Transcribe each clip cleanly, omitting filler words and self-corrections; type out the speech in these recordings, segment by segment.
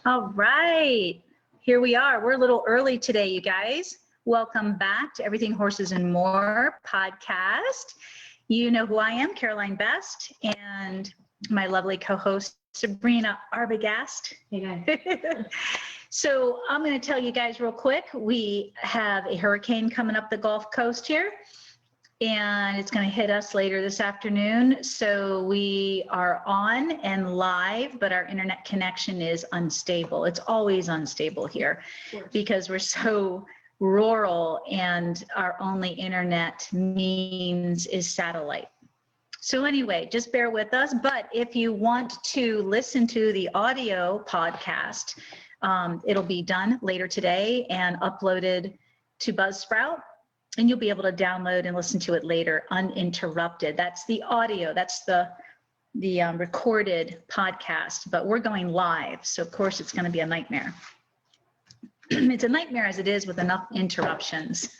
All right, here we are. We're a little early today, you guys. Welcome back to Everything Horses and More podcast. You know who I am, Caroline Best, and my lovely co-host, Sabrina Arbogast. Hey guys. So I'm going to tell you guys real quick, we have a hurricane coming up the Gulf Coast here, and it's going to hit us later this afternoon. So we are on and live, but our internet connection is unstable. It's always unstable here because we're so rural and our only internet means is satellite. So anyway, just bear with us. But if you want to listen to the audio podcast, it'll be done later today and uploaded to Buzzsprout. And you'll be able to download and listen to it later uninterrupted. That's the audio, that's the recorded podcast, but we're going live. So of course it's going to be a nightmare. It's a nightmare as it is with enough interruptions.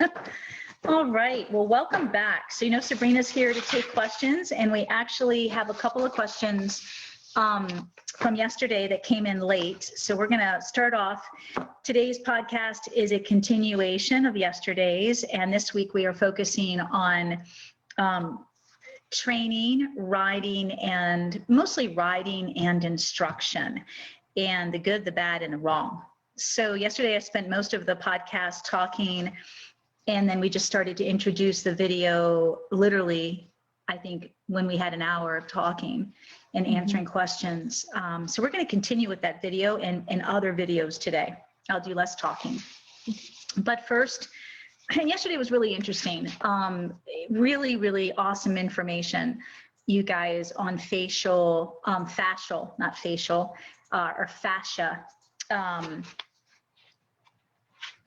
All right, well, welcome back. So, you know, Sabrina's here to take questions, and we actually have a couple of questions from yesterday that came in late. So we're going to start off. Today's podcast is a continuation of yesterday's, and this week we are focusing on training, riding, and mostly riding and instruction, and the good, the bad, and the wrong. So yesterday I spent most of the podcast talking, and then we just started to introduce the video literally, I think, when we had an hour of talking and answering questions. So we're going to continue with that video and other videos today. I'll do less talking. But first, and yesterday was really interesting. Really, really awesome information, you guys, on fascial, not facial, or fascia.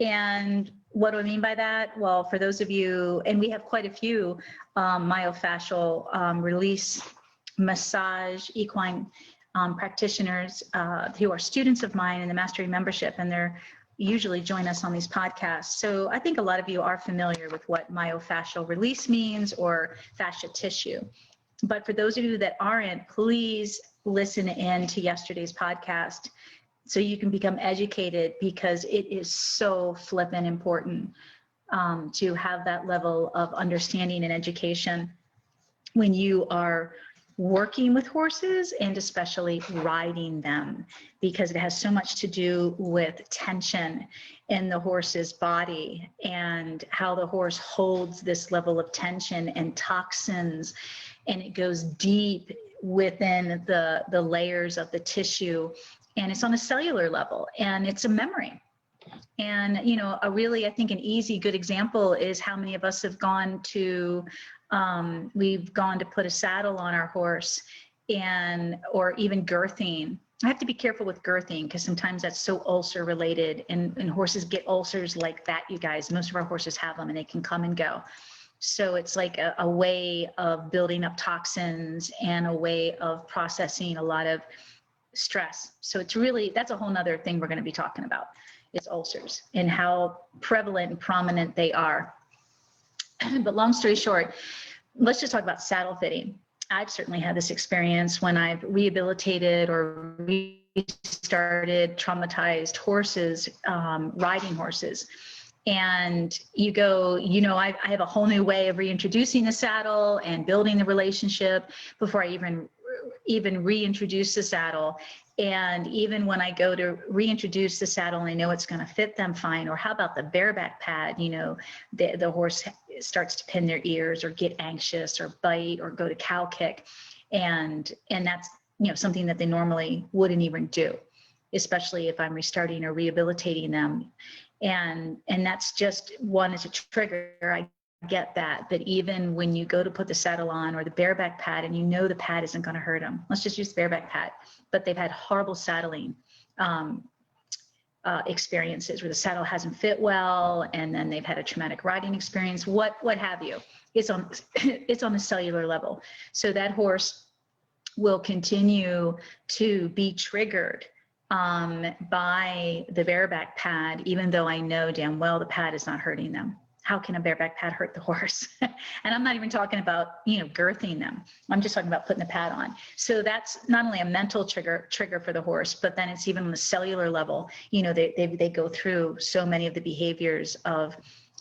And what do I mean by that? Well, for those of you, and we have quite a few myofascial release massage equine practitioners who are students of mine in the Mastery membership, and they're usually join us on these podcasts. So I think a lot of you are familiar with what myofascial release means or fascia tissue. But for those of you that aren't, please listen in to yesterday's podcast so you can become educated, because it is so flippin' important to have that level of understanding and education when you are working with horses, and especially riding them, because it has so much to do with tension in the horse's body and how the horse holds this level of tension and toxins, and it goes deep within the layers of the tissue, and it's on a cellular level, and it's a memory. And, you know, I think an easy, good example is how many of us have gone to we've gone to put a saddle on our horse, or even girthing. I have to be careful with girthing because sometimes that's so ulcer related, and horses get ulcers like that, you guys. Most of our horses have them, and they can come and go. So it's like a way of building up toxins and a way of processing a lot of stress. So it's really, that's a whole nother thing we're going to be talking about, is ulcers and how prevalent and prominent they are. But long story short, let's just talk about saddle fitting. I've certainly had this experience when I've rehabilitated or restarted traumatized horses, riding horses. And you go, you know, I have a whole new way of reintroducing the saddle and building the relationship before I even reintroduce the saddle. And even when I go to reintroduce the saddle and I know it's going to fit them fine, or how about the bareback pad, you know, the horse starts to pin their ears or get anxious or bite or go to cow kick. And that's, you know, something that they normally wouldn't even do, especially if I'm restarting or rehabilitating them. And that's just one, is a trigger. I get that. But even when you go to put the saddle on or the bareback pad and you know the pad isn't going to hurt them, let's just use the bareback pad, but they've had horrible saddling experiences where the saddle hasn't fit well, and then they've had a traumatic riding experience, what have you. It's on a cellular level. So that horse will continue to be triggered by the bareback pad, even though I know damn well the pad is not hurting them. how can a bareback pad hurt the horse? And I'm not even talking about, you know, girthing them. I'm just talking about putting the pad on. So that's not only a mental trigger for the horse, but then it's even on the cellular level. You know, they go through so many of the behaviors of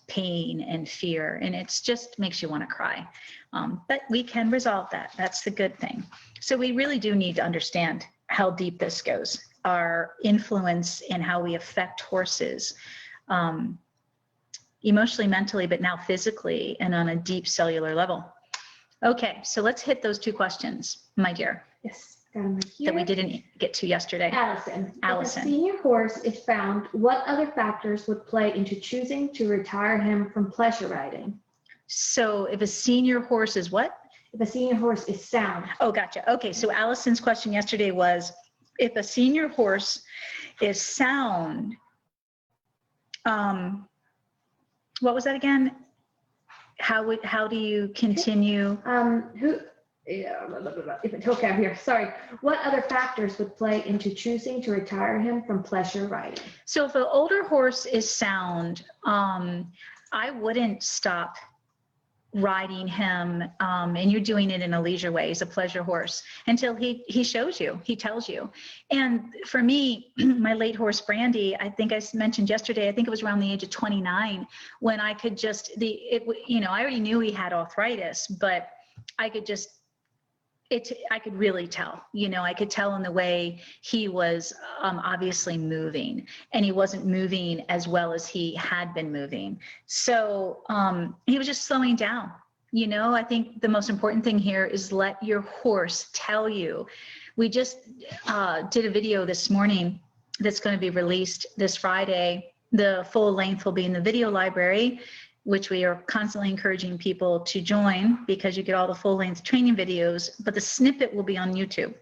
pain and fear, and it's just makes you want to cry. But we can resolve that. That's the good thing. So we really do need to understand how deep this goes, our influence in how we affect horses, emotionally, mentally, but now physically and on a deep cellular level. Okay, so let's hit those two questions, my dear. Yes, got them right here. That we didn't get to yesterday. Allison. Allison. If a senior horse is found, what other factors would play into choosing to retire him from pleasure riding? So if a senior horse is what? If a senior horse is sound. Oh, gotcha. Okay, so Allison's question yesterday was, if a senior horse is sound, what was that again? How do you continue? If it's okay, I'm here. Sorry. What other factors would play into choosing to retire him from pleasure riding? So if an older horse is sound, I wouldn't stop riding him, and you're doing it in a leisure way. He's a pleasure horse until he shows you, he tells you. And for me, my late horse Brandy, I think I mentioned yesterday, I think it was around the age of 29 when I could just you know, I already knew he had arthritis, but I could just I could really tell, you know, I could tell in the way he was obviously moving, and he wasn't moving as well as he had been moving. So he was just slowing down. You know, I think the most important thing here is let your horse tell you. We just did a video this morning that's going to be released this Friday. The full length will be in the video library, which we are constantly encouraging people to join because you get all the full length training videos, but the snippet will be on YouTube.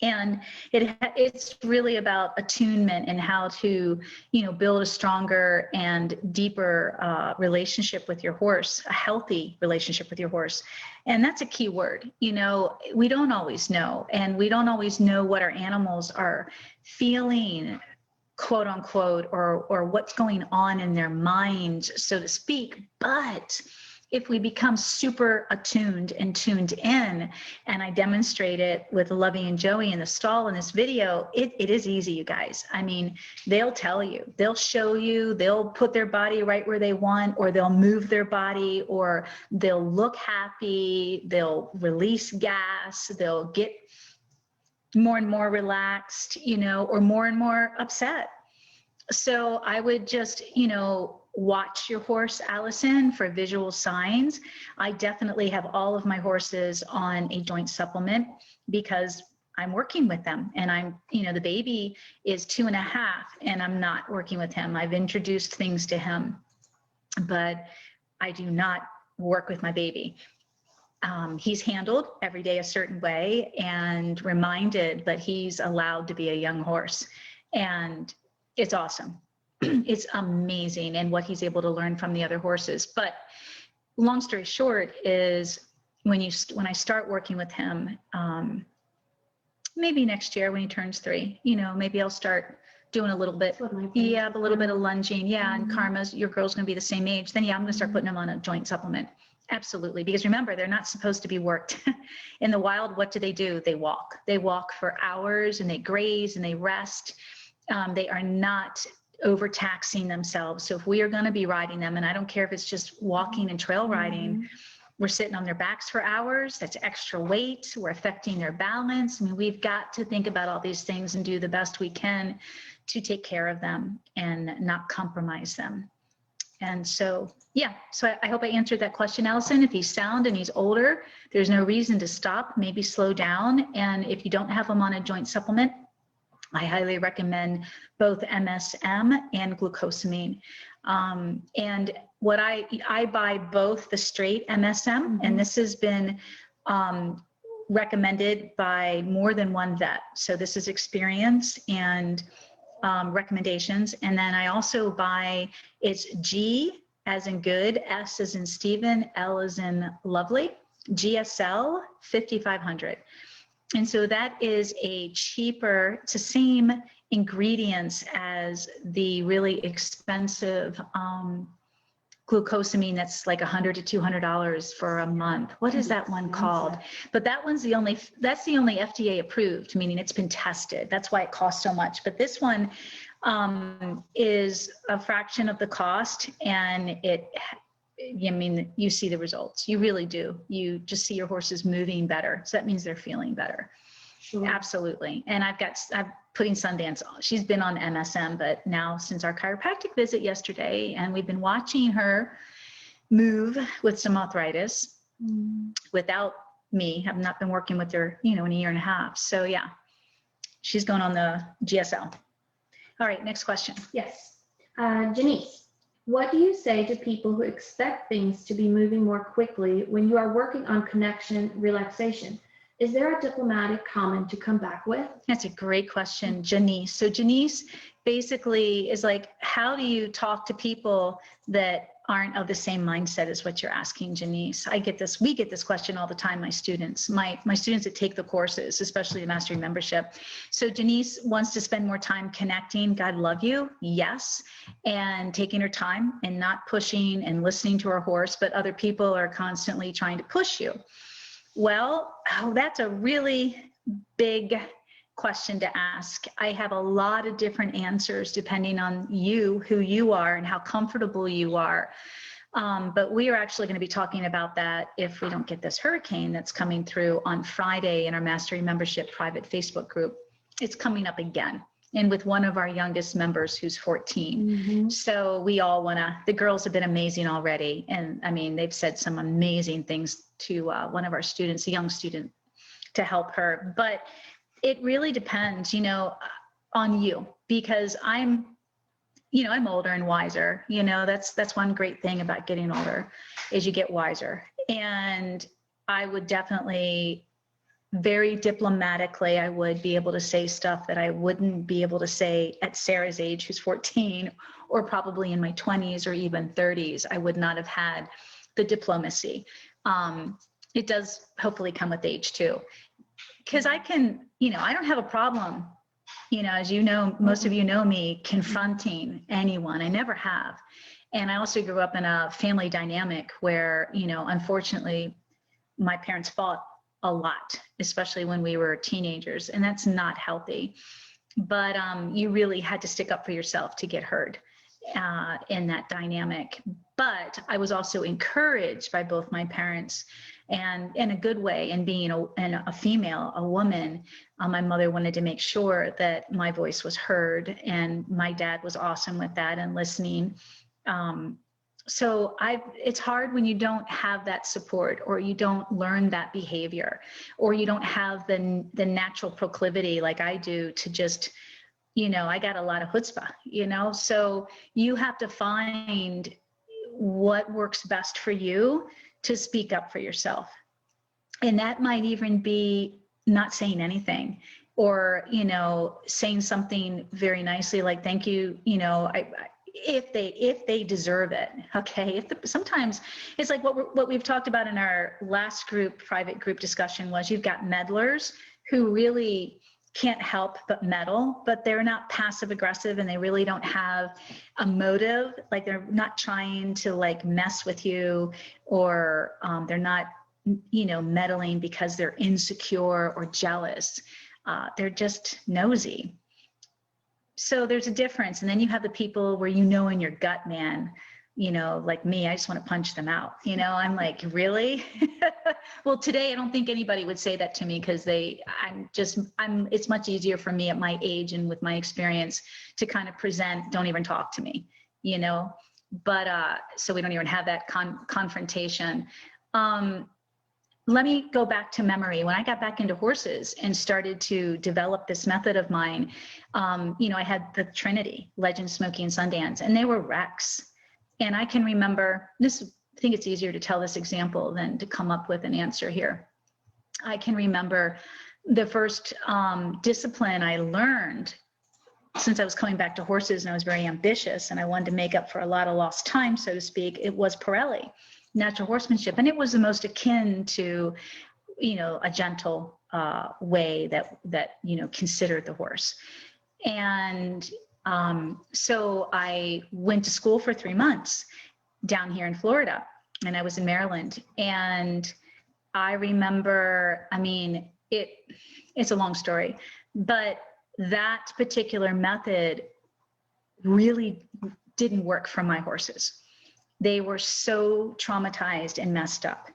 And it's really about attunement and how to, you know, build a stronger and deeper relationship with your horse, a healthy relationship with your horse. And that's a key word. You know, we don't always know, and we don't always know what our animals are feeling, quote unquote, or what's going on in their minds, so to speak. But if we become super attuned and tuned in, and I demonstrate it with Lovey and Joey in the stall in this video, it is easy, you guys. I mean, they'll tell you, they'll show you, they'll put their body right where they want, or they'll move their body, or they'll look happy, they'll release gas, they'll get more and more relaxed, you know, or more and more upset. So I would just, you know, watch your horse, Allison, for visual signs. I definitely have all of my horses on a joint supplement because I'm working with them, and I'm, you know, the baby is 2.5 and I'm not working with him. I've introduced things to him, but I do not work with my baby. He's handled every day a certain way and reminded that he's allowed to be a young horse. And it's awesome. It's amazing, and what he's able to learn from the other horses. But long story short is when I start working with him, maybe next year when he turns 3, you know, maybe I'll start doing a little bit, a little bit of lunging. Yeah. And Karma's, your girl's going to be the same age. Then yeah, I'm going to start putting him on a joint supplement. Absolutely. Because remember, they're not supposed to be worked. In the wild, what do? They walk. They walk for hours, and they graze and they rest. They are not overtaxing themselves. So if we are going to be riding them, and I don't care if it's just walking and trail riding, we're sitting on their backs for hours. That's extra weight. We're affecting their balance. I mean, we've got to think about all these things and do the best we can to take care of them and not compromise them. And so, yeah, so I hope I answered that question, Allison. If he's sound and he's older, there's no reason to stop, maybe slow down. And if you don't have him on a joint supplement, I highly recommend both MSM and glucosamine. And what I buy both the straight MSM, and this has been recommended by more than one vet. So this is experience and recommendations. And then I also buy, it's G as in good, S as in Stephen, L as in lovely, GSL 5500. And so that is a cheaper, it's the same ingredients as the really expensive glucosamine that's like $100 to $200 for a month. What is that one called? But that one's that's the only FDA approved, meaning it's been tested. That's why it costs so much. But this one is a fraction of the cost, and you see the results. You really do. You just see your horses moving better. So that means they're feeling better. Sure. Absolutely. And I'm putting Sundance on. She's been on MSM, but now since our chiropractic visit yesterday, and we've been watching her move with some arthritis without me. I've not been working with her, in a year and a half. So yeah, she's going on the GSL. All right, next question. Yes. Janice, what do you say to people who expect things to be moving more quickly when you are working on connection relaxation? Is there a diplomatic comment to come back with? That's a great question, Janice. So Janice basically is like, how do you talk to people that aren't of the same mindset as what you're asking, Janice? We get this question all the time, my students that take the courses, especially the mastery membership. So Janice wants to spend more time connecting. God love you. Yes. And taking her time and not pushing and listening to her horse, but other people are constantly trying to push you. Well, that's a really big question to ask. I have a lot of different answers depending on who you are and how comfortable you are. But we are actually going to be talking about that if we don't get this hurricane that's coming through on Friday in our Mastery Membership private Facebook group. It's coming up again. And with one of our youngest members who's 14. Mm-hmm. So we all the girls have been amazing already. And I mean, they've said some amazing things to one of our students, a young student, to help her. But it really depends, on you, because I'm older and wiser. That's one great thing about getting older is you get wiser. And I would definitely, very diplomatically, I would be able to say stuff that I wouldn't be able to say at Sarah's age, who's 14, or probably in my 20s or even 30s. I would not have had the diplomacy. It does hopefully come with age too, because I can, I don't have a problem, as you know, most of you know me, confronting anyone. I never have. And I also grew up in a family dynamic where, unfortunately, my parents fought a lot, especially when we were teenagers, and that's not healthy. But you really had to stick up for yourself to get heard in that dynamic. But I was also encouraged by both my parents, and in a good way, and being a female, a woman, my mother wanted to make sure that my voice was heard, and my dad was awesome with that and listening. So it's hard when you don't have that support, or you don't learn that behavior, or you don't have the natural proclivity like I do to just, I got a lot of chutzpah, so you have to find what works best for you to speak up for yourself. And that might even be not saying anything, or, saying something very nicely, like, thank you, if they deserve it. Okay. Sometimes it's like what we've talked about in our last private group discussion was, you've got meddlers who really can't help but meddle, but they're not passive aggressive, and they really don't have a motive. Like, they're not trying to like mess with you, or they're not, meddling because they're insecure or jealous. They're just nosy. So there's a difference. And then you have the people where, in your gut, man, like me, I just want to punch them out. I'm like, really? Well, today, I don't think anybody would say that to me, because it's much easier for me at my age and with my experience to kind of present, don't even talk to me, but so we don't even have that confrontation. Let me go back to memory. When I got back into horses and started to develop this method of mine, I had the Trinity, Legend, Smokey, and Sundance, and they were wrecks. And I can remember this. I think it's easier to tell this example than to come up with an answer here. I can remember the first discipline I learned, since I was coming back to horses and I was very ambitious and I wanted to make up for a lot of lost time, so to speak. It was Pirelli, natural horsemanship. And it was the most akin to, a gentle way that considered the horse. And so I went to school for 3 months. down here in Florida, and I was in Maryland. And I remember, I mean, it's a long story, but that particular method really didn't work for my horses. They were so traumatized and messed up.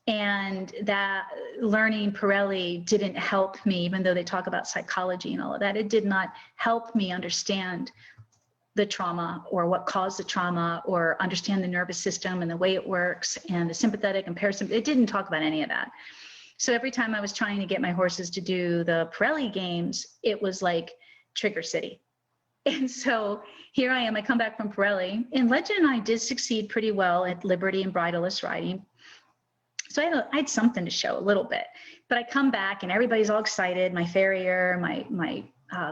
And that learning Pirelli didn't help me, even though they talk about psychology and all of that. It did not help me understand the trauma or what caused the trauma, or understand the nervous system and the way it works and the sympathetic and parasympathetic. It didn't talk about any of that. So every time I was trying to get my horses to do the Pirelli games, it was like Trigger City. And so here I am, I come back from Pirelli, and Legend and I did succeed pretty well at Liberty and bridleless riding. So I had something to show a little bit, but I come back and everybody's all excited. My farrier, my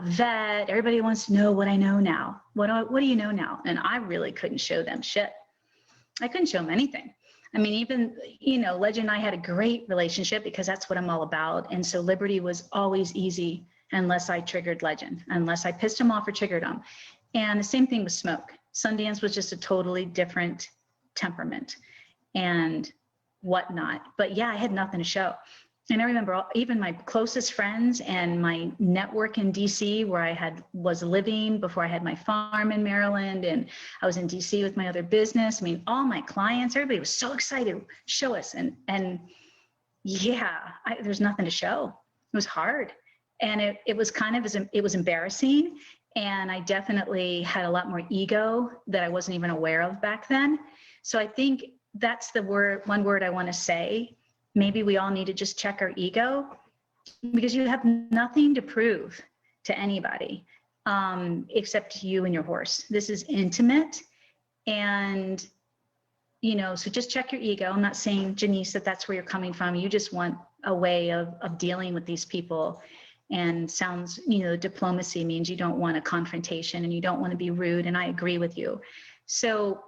vet, everybody wants to know what I know now. What do you know now? And I really couldn't show them shit. I couldn't show them anything. I mean, even, Legend and I had a great relationship because that's what I'm all about. And so Liberty was always easy unless I triggered Legend, unless I pissed him off or triggered him. And the same thing with Smoke. Sundance was just a totally different temperament and whatnot. But yeah, I had nothing to show. And I remember even my closest friends and my network in DC, where I was living before I had my farm in Maryland, and I was in DC with my other business. I mean, all my clients, everybody was so excited, show us. And yeah, there's nothing to show. It was hard. And it was it was embarrassing. And I definitely had a lot more ego that I wasn't even aware of back then. So I think that's the one word I want to say. Maybe we all need to just check our ego, because you have nothing to prove to anybody except you and your horse. This is intimate. And, so just check your ego. I'm not saying, Janice, that's where you're coming from. You just want a way of dealing with these people. And sounds, diplomacy means you don't want a confrontation and you don't want to be rude. And I agree with you. So,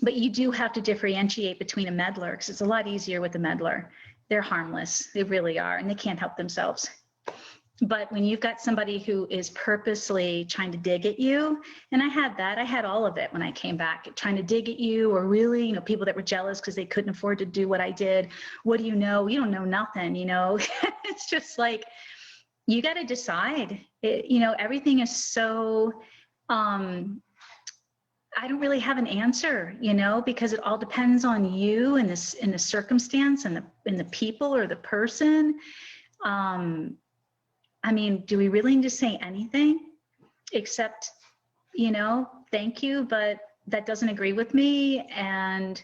but you do have to differentiate between a meddler, because it's a lot easier with a meddler. They're harmless. They really are. And they can't help themselves. But when you've got somebody who is purposely trying to dig at you, and I had all of it when I came back, trying to dig at you, or really, people that were jealous because they couldn't afford to do what I did. What do you know? You don't know nothing, It's just like, you got to decide. Everything is so, I don't really have an answer, because it all depends on you and the circumstance and the people or the person. I mean, do we really need to say anything except, thank you, but that doesn't agree with me. And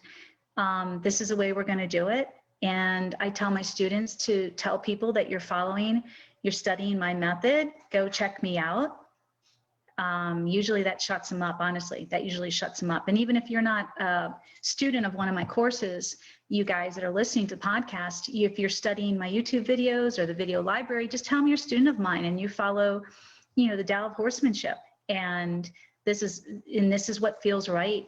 this is the way we're going to do it. And I tell my students to tell people that you're studying my method, go check me out. Usually that shuts them up, honestly. That usually shuts them up. And even if you're not a student of one of my courses, you guys that are listening to the podcast, if you're studying my YouTube videos or the video library, just tell them you're a student of mine and you follow, the Tao of Horsemanship. And this is what feels right.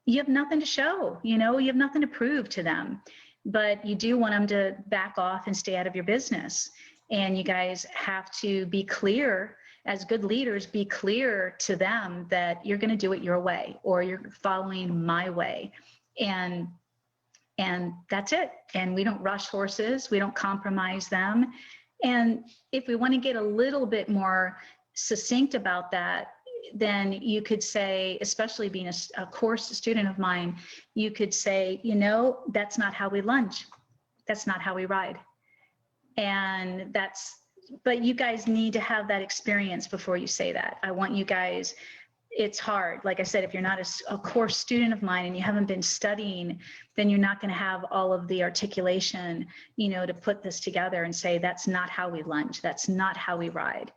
You have nothing to show, you have nothing to prove to them, but you do want them to back off and stay out of your business. And you guys have to be clear. As good leaders, be clear to them that you're going to do it your way, or you're following my way. And that's it. And we don't rush horses. We don't compromise them. And if we want to get a little bit more succinct about that, then you could say, especially being a course student of mine, you could say, that's not how we lunge. That's not how we ride. And but you guys need to have that experience before you say that. I want you guys, it's hard. Like I said, if you're not a course student of mine and you haven't been studying, then you're not going to have all of the articulation, to put this together and say, that's not how we lunge. That's not how we ride.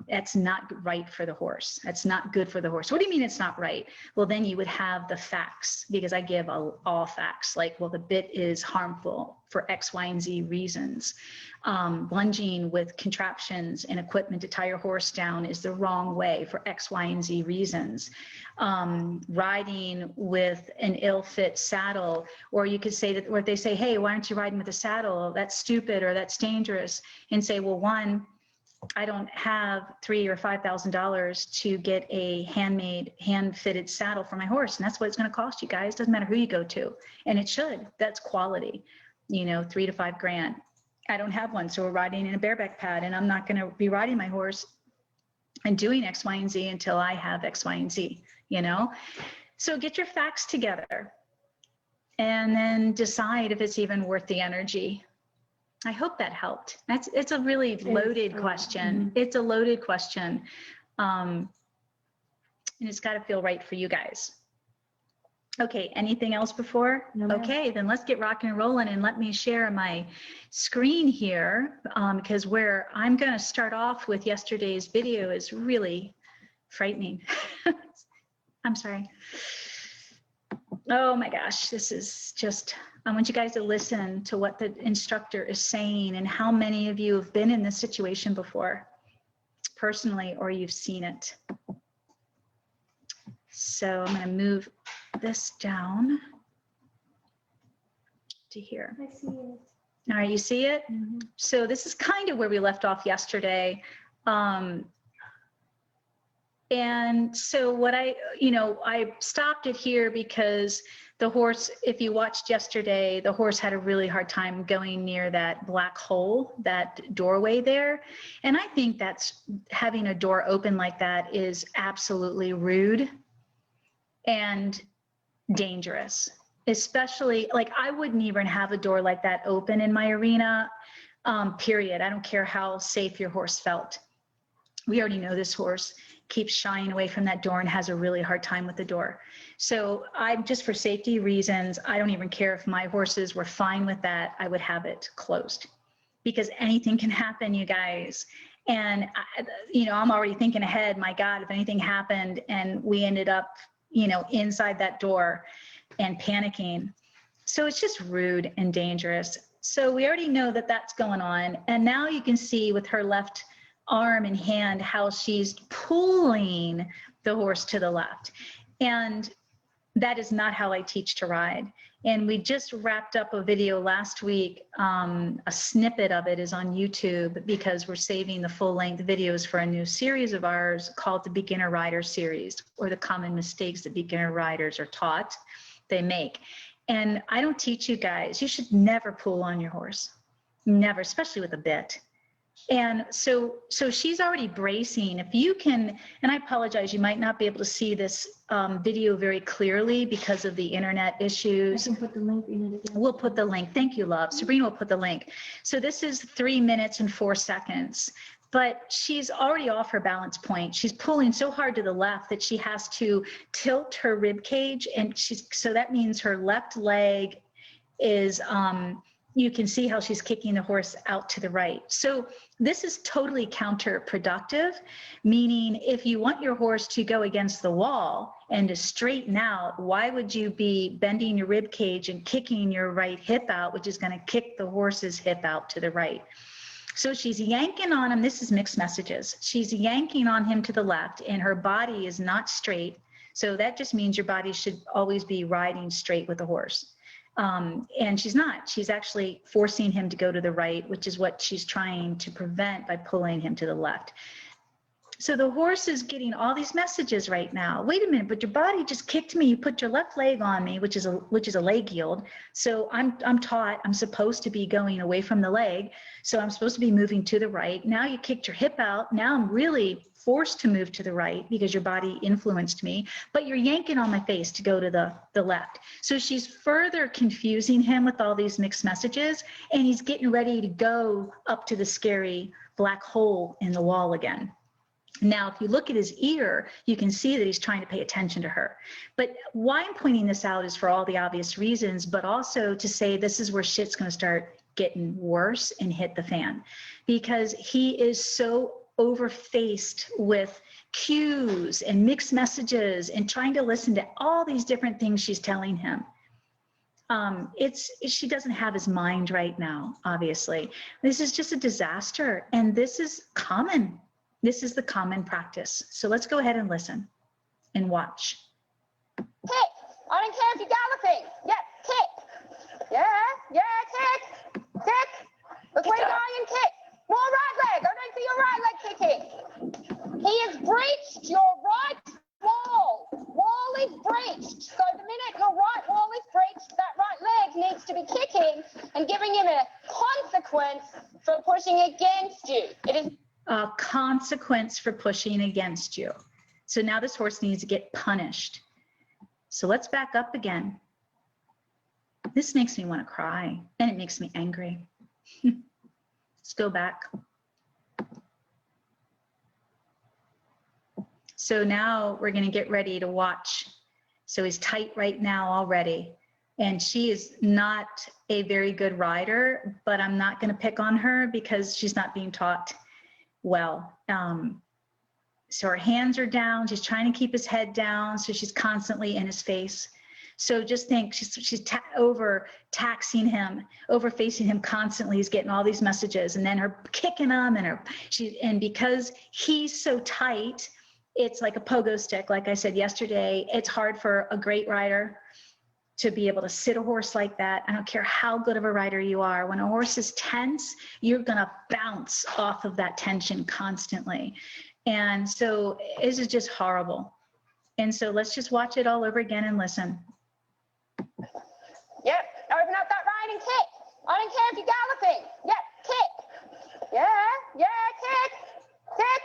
That's not right for the horse. That's not good for the horse. What do you mean it's not right? Well, then you would have the facts, because I give all facts, like, well, the bit is harmful for X, Y, and Z reasons. Lunging with contraptions and equipment to tie your horse down is the wrong way for X, Y, and Z reasons. Riding with an ill-fit saddle, or you could say that, or they say, hey, why aren't you riding with a saddle? That's stupid, or that's dangerous. And say, well, one, I don't have $3,000 or $5,000 to get a handmade, hand-fitted saddle for my horse. And that's what it's going to cost you guys. Doesn't matter who you go to. And it should. That's quality, you know, $3 to $5 grand. I don't have one. So we're riding in a bareback pad, and I'm not going to be riding my horse and doing X, Y, and Z until I have X, Y, and Z, you know? So get your facts together and then decide if it's even worth the energy. I hope that helped. It's a really loaded question. Mm-hmm. It's a loaded question. And it's got to feel right for you guys. Okay, anything else before? No, okay, then let's get rocking and rolling, and let me share my screen here, because where I'm going to start off with yesterday's video is really frightening. I'm sorry. Oh my gosh, this is just, I want you guys to listen to what the instructor is saying and how many of you have been in this situation before, personally, or you've seen it. So I'm going to move this down to here. I see it. All right, you see it? Mm-hmm. So this is kind of where we left off yesterday. And so what I stopped it here because the horse, if you watched yesterday, the horse had a really hard time going near that black hole, that doorway there. And I think that's, having a door open like that is absolutely rude and dangerous. Especially, like, I wouldn't even have a door like that open in my arena, period. I don't care how safe your horse felt. We already know this horse keeps shying away from that door and has a really hard time with the door. So I'm just, for safety reasons, I don't even care if my horses were fine with that. I would have it closed, because anything can happen, you guys. And I'm already thinking ahead, my God, if anything happened and we ended up, inside that door and panicking. So it's just rude and dangerous. So we already know that that's going on. And now you can see with her left arm and hand how she's pulling the horse to the left. And that is not how I teach to ride. And we just wrapped up a video last week. A snippet of it is on YouTube, because we're saving the full-length videos for a new series of ours called the Beginner Rider Series, or the common mistakes that beginner riders are taught they make. And I don't teach you guys, you should never pull on your horse. Never, especially with a bit. And so she's already bracing. If you can, and I apologize, you might not be able to see this video very clearly because of the internet issues. I can put the link in it again. We'll put the link. Thank you, love. Sabrina will put the link. So this is 3 minutes and 4 seconds, but she's already off her balance point. She's pulling so hard to the left that she has to tilt her rib cage, and so that means her left leg is, you can see how she's kicking the horse out to the right. So this is totally counterproductive, meaning if you want your horse to go against the wall and to straighten out, why would you be bending your rib cage and kicking your right hip out, which is going to kick the horse's hip out to the right? So she's yanking on him. This is mixed messages. She's yanking on him to the left, and her body is not straight. So that just means your body should always be riding straight with the horse. And she's not. She's actually forcing him to go to the right, which is what she's trying to prevent by pulling him to the left. So the horse is getting all these messages right now. Wait a minute, but your body just kicked me. You put your left leg on me, which is a leg yield. So I'm taught I'm supposed to be going away from the leg. So I'm supposed to be moving to the right. Now you kicked your hip out. Now I'm really forced to move to the right because your body influenced me, but you're yanking on my face to go to the left. So she's further confusing him with all these mixed messages, and he's getting ready to go up to the scary black hole in the wall again. Now, if you look at his ear, you can see that he's trying to pay attention to her. But why I'm pointing this out is for all the obvious reasons, but also to say this is where shit's going to start getting worse and hit the fan, because he is so overfaced with cues and mixed messages and trying to listen to all these different things she's telling him. She doesn't have his mind right now, obviously. This is just a disaster, and this is common. This is the common practice. So let's go ahead and listen and watch. Kick. I don't care if you're galloping. Yeah, kick. Yeah, kick. Kick. Between eye and kick. More right leg. I don't see your right leg consequence for pushing against you. It is a consequence for pushing against you. So now this horse needs to get punished. So let's back up again. This makes me want to cry, and it makes me angry. Let's go back. So now we're going to get ready to watch. So he's tight right now already. And she is not a very good rider, but I'm not going to pick on her because she's not being taught well. So her hands are down. She's trying to keep his head down. So she's constantly in his face. So just think she's over taxing him, over facing him constantly. He's getting all these messages, and then her kicking him, and because he's so tight, it's like a pogo stick. Like I said yesterday, it's hard for a great rider to be able to sit a horse like that. I don't care how good of a rider you are. When a horse is tense, you're gonna bounce off of that tension constantly. And so this is just horrible. And so let's just watch it all over again and listen. Yep, open up that riding kick. I don't care if you're galloping. Yep, kick. Yeah, kick.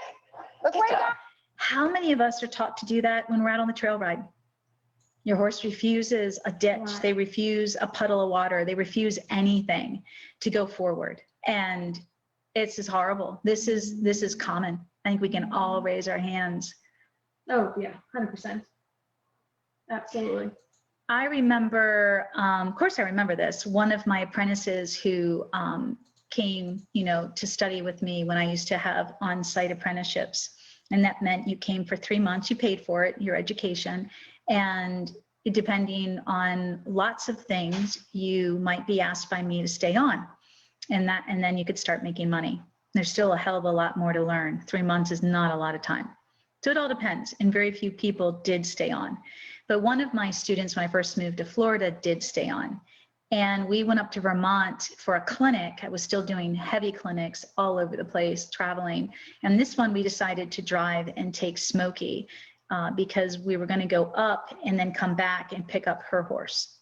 Look where you go. How many of us are taught to do that when we're out on the trail ride? Your horse refuses a ditch. Right. They refuse a puddle of water. They refuse anything to go forward. And it's just horrible. This is common. I think we can all raise our hands. Oh, yeah, 100%. Absolutely. I remember, of course I remember this, one of my apprentices who came, to study with me when I used to have on-site apprenticeships. And that meant you came for 3 months, you paid for it, your education. And depending on lots of things, you might be asked by me to stay on. And then you could start making money. There's still a hell of a lot more to learn. 3 months is not a lot of time. So it all depends. And very few people did stay on. But one of my students, when I first moved to Florida, did stay on. And we went up to Vermont for a clinic. I was still doing heavy clinics all over the place, traveling. And this one, we decided to drive and take Smokey because we were going to go up and then come back and pick up her horse.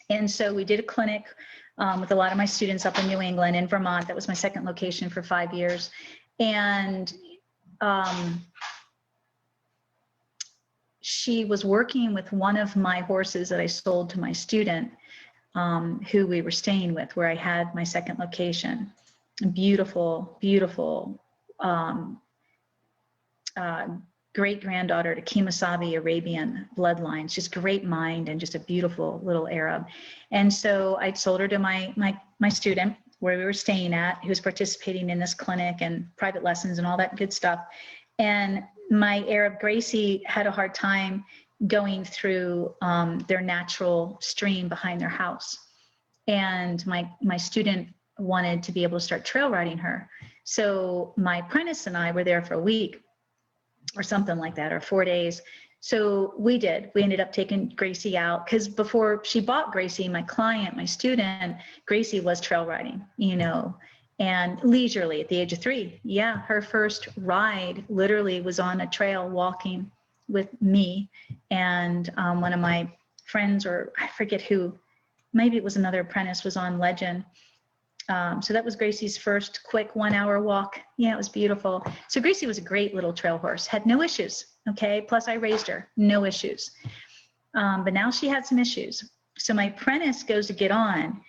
And so we did a clinic with a lot of my students up in New England, in Vermont. That was my second location for 5 years. And she was working with one of my horses that I sold to my student, who we were staying with, where I had my second location. Beautiful, beautiful great granddaughter to Kemosabe Arabian bloodlines, just great mind and just a beautiful little Arab. And so I sold her to my student where we were staying at, who was participating in this clinic and private lessons and all that good stuff. And my Arab Gracie had a hard time going through their natural stream behind their house. And my student wanted to be able to start trail riding her. So my apprentice and I were there for a week or something like that, or 4 days. So we ended up taking Gracie out, because before she bought Gracie, my client, my student, Gracie was trail riding, and leisurely at the age of 3. Yeah, her first ride literally was on a trail walking with me and one of my friends, or I forget who, maybe it was another apprentice, was on Legend. So that was Gracie's first quick 1 hour walk. Yeah, it was beautiful. So Gracie was a great little trail horse, had no issues. Okay. Plus I raised her, no issues. But now she had some issues. So my apprentice goes to get on,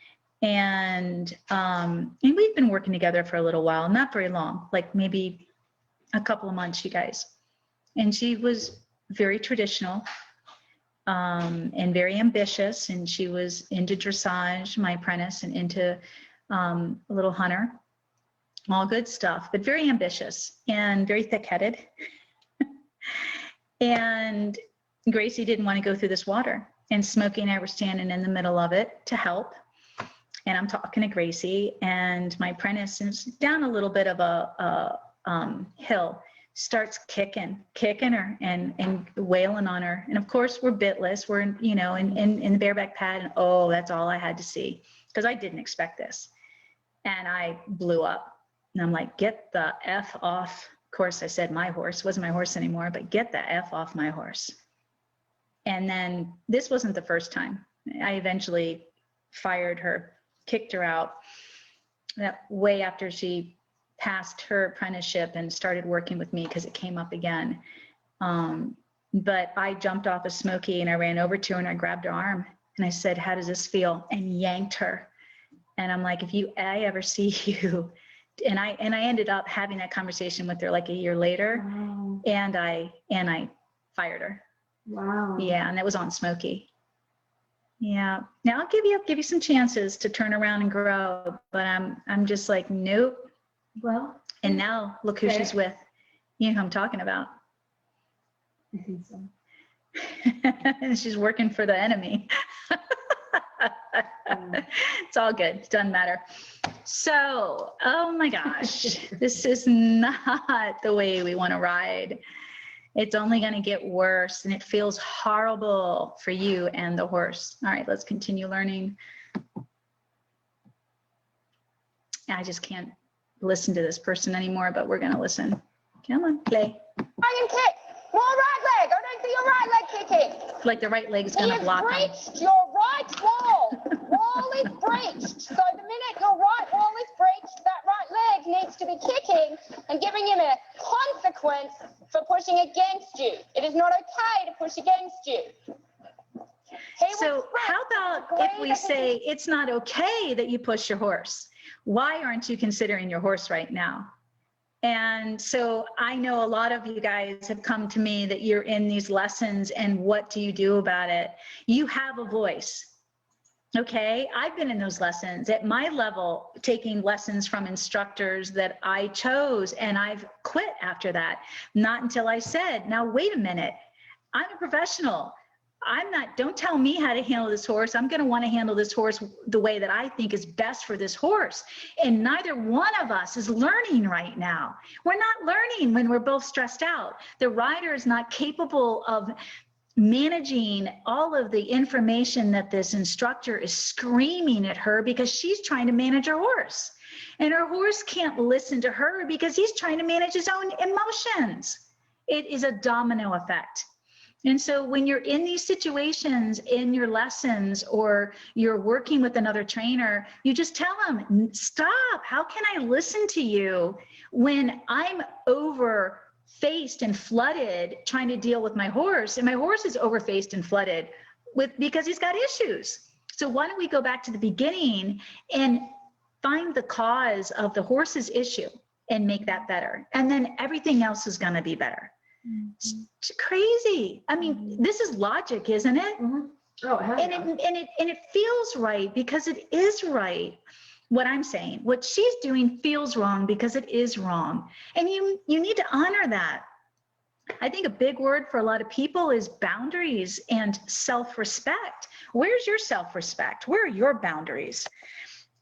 and we've been working together for a little while, not very long, like maybe a couple of months, you guys. And she was very traditional and very ambitious. And she was into dressage, my apprentice, and into a little hunter, all good stuff, but very ambitious and very thick-headed. And Gracie didn't want to go through this water, and Smokey and I were standing in the middle of it to help. And I'm talking to Gracie, and my apprentice is down a little bit of a hill, starts kicking her and wailing on her. And of course we're bitless, we're in the bareback pad, and oh, that's all I had to see, because I didn't expect this. And I blew up, and I'm like, get the F off. Of course I said my horse, wasn't my horse anymore, but get the F off my horse. And then this wasn't the first time. I eventually fired her, kicked her out. that way after she passed her apprenticeship and started working with me because it came up again. But I jumped off of Smokey and I ran over to her and I grabbed her arm and I said, how does this feel? And yanked her. And I'm like, if I ever see you, and I ended up having that conversation with her like a year later. Wow. And I fired her. Wow. Yeah. And that was on Smokey. Yeah. Now I'll give you some chances to turn around and grow, but I'm just like, nope. Well, And now look who she's with. You know who I'm talking about. I think so. And she's working for the enemy. It's all good. It doesn't matter. So, oh my gosh, this is not the way we want to ride. It's only going to get worse and it feels horrible for you and the horse. All right, let's continue learning. I just can't listen to this person anymore, but we're going to listen. Come on, play. I can kick. More right leg. I don't see your right leg kicking. Like the right leg is going to block him. He has breached your right wall. Wall is breached. So the minute your right wall is breached, that right leg needs to be kicking and giving him a consequence for pushing against you. It is not okay to push against you. So how about if we say it's not okay that you push your horse? Why aren't you considering your horse right now? And so I know a lot of you guys have come to me that you're in these lessons and what do you do about it? You have a voice. Okay, I've been in those lessons at my level, taking lessons from instructors that I chose, and I've quit after that. Not until I said, now wait a minute, I'm a professional. Don't tell me how to handle this horse. I'm going to want to handle this horse the way that I think is best for this horse. And neither one of us is learning right now. We're not learning when we're both stressed out. The rider is not capable of managing all of the information that this instructor is screaming at her because she's trying to manage her horse. And her horse can't listen to her because he's trying to manage his own emotions. It is a domino effect. And so when you're in these situations in your lessons or you're working with another trainer, you just tell them, stop. How can I listen to you when I'm overfaced and flooded trying to deal with my horse, and my horse is overfaced and flooded because he's got issues. So why don't we go back to the beginning and find the cause of the horse's issue and make that better. And then everything else is going to be better. Mm-hmm. It's crazy. I mean, this is logic, isn't it? Mm-hmm. Oh, and it feels right because it is right. What I'm saying, what she's doing feels wrong because it is wrong. And you need to honor that. I think a big word for a lot of people is boundaries and self-respect. Where's your self-respect? Where are your boundaries?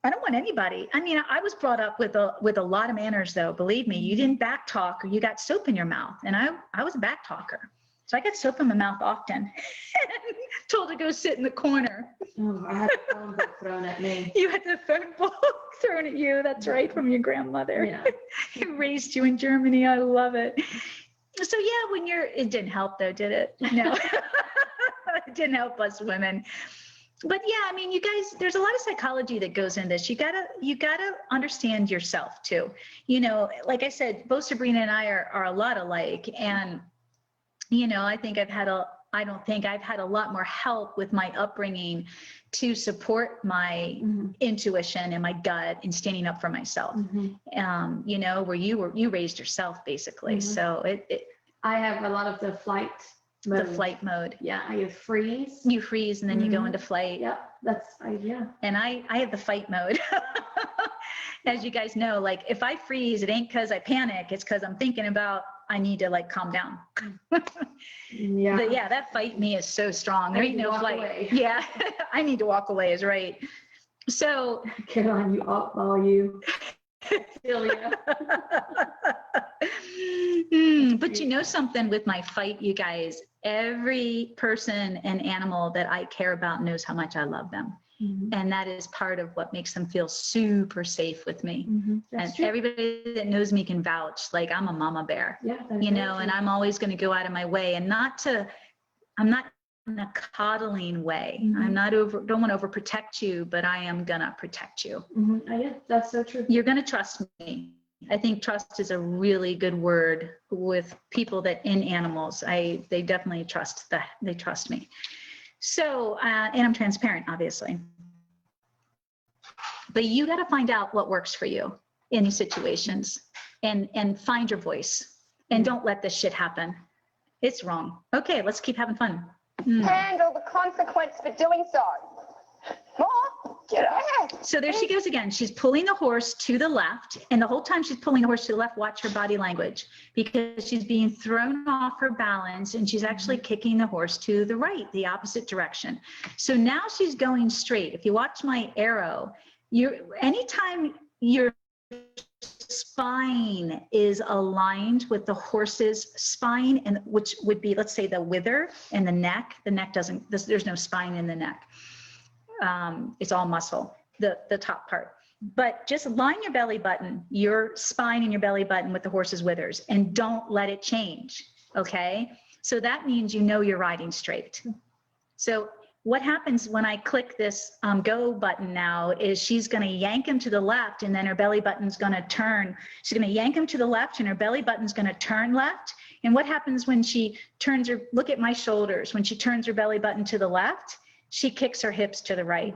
I don't want anybody. I mean, I was brought up with a lot of manners, though. Believe me, you didn't back talk or you got soap in your mouth. And I was a back talker. So I got soap in my mouth often. Told to go sit in the corner. Oh, I had a phone book thrown at me. You had the phone book thrown at you. That's right, from your grandmother. Yeah. Who raised you in Germany. I love it. So yeah, it didn't help though, did it? No, it didn't help us women. But yeah, I mean, you guys, there's a lot of psychology that goes in this. You gotta understand yourself too. You know, like I said, both Sabrina and I are a lot alike. And, you know, I don't think I've had a lot more help with my upbringing to support my intuition and my gut and standing up for myself. You know, where you raised yourself basically. So I have a lot of the flight mode. The flight mode. Yeah, I freeze. You freeze and then you go into flight. Yep, yeah. And I have the fight mode. As you guys know, like if I freeze, it ain't because I panic. It's because I'm thinking about I need to like calm down. Yeah. But yeah, that fight me is so strong. There ain't no flight. Away. Yeah, I need to walk away is right. So Caroline, you outlaw you. Celia. But you know something with my fight, you guys, every person and animal that I care about knows how much I love them. And that is part of what makes them feel super safe with me. And true. Everybody that knows me can vouch, like I'm a mama bear, you know, and I'm always going to go out of my way and I'm not a coddling way. Mm-hmm. I'm not don't want to overprotect you, but I am gonna protect you. Mm-hmm. Oh, yeah, that's so true. You're gonna trust me. I think trust is a really good word with people that in animals. They definitely trust that. They trust me. So, and I'm transparent, obviously. But you got to find out what works for you in these situations, and find your voice, and don't let this shit happen. It's wrong. Okay, let's keep having fun. Handle the consequence for doing so. More? Get ahead. So there she goes again. She's pulling the horse to the left, and the whole time she's pulling the horse to the left, watch her body language, because she's being thrown off her balance, and she's actually kicking the horse to the right, the opposite direction. So now she's going straight. If you watch my arrow, anytime your spine is aligned with the horse's spine, and which would be, let's say, the wither and the neck doesn't, there's no spine in the neck. It's all muscle, the top part. But just line your belly button, your spine and your belly button with the horse's withers, and don't let it change, okay? So that means you're riding straight. So what happens when I click this go button now is she's gonna yank him to the left, and then her belly button's gonna turn. She's gonna yank him to the left, and her belly button's gonna turn left. And what happens when she turns her, look at my shoulders, when she turns her belly button to the left, she kicks her hips to the right.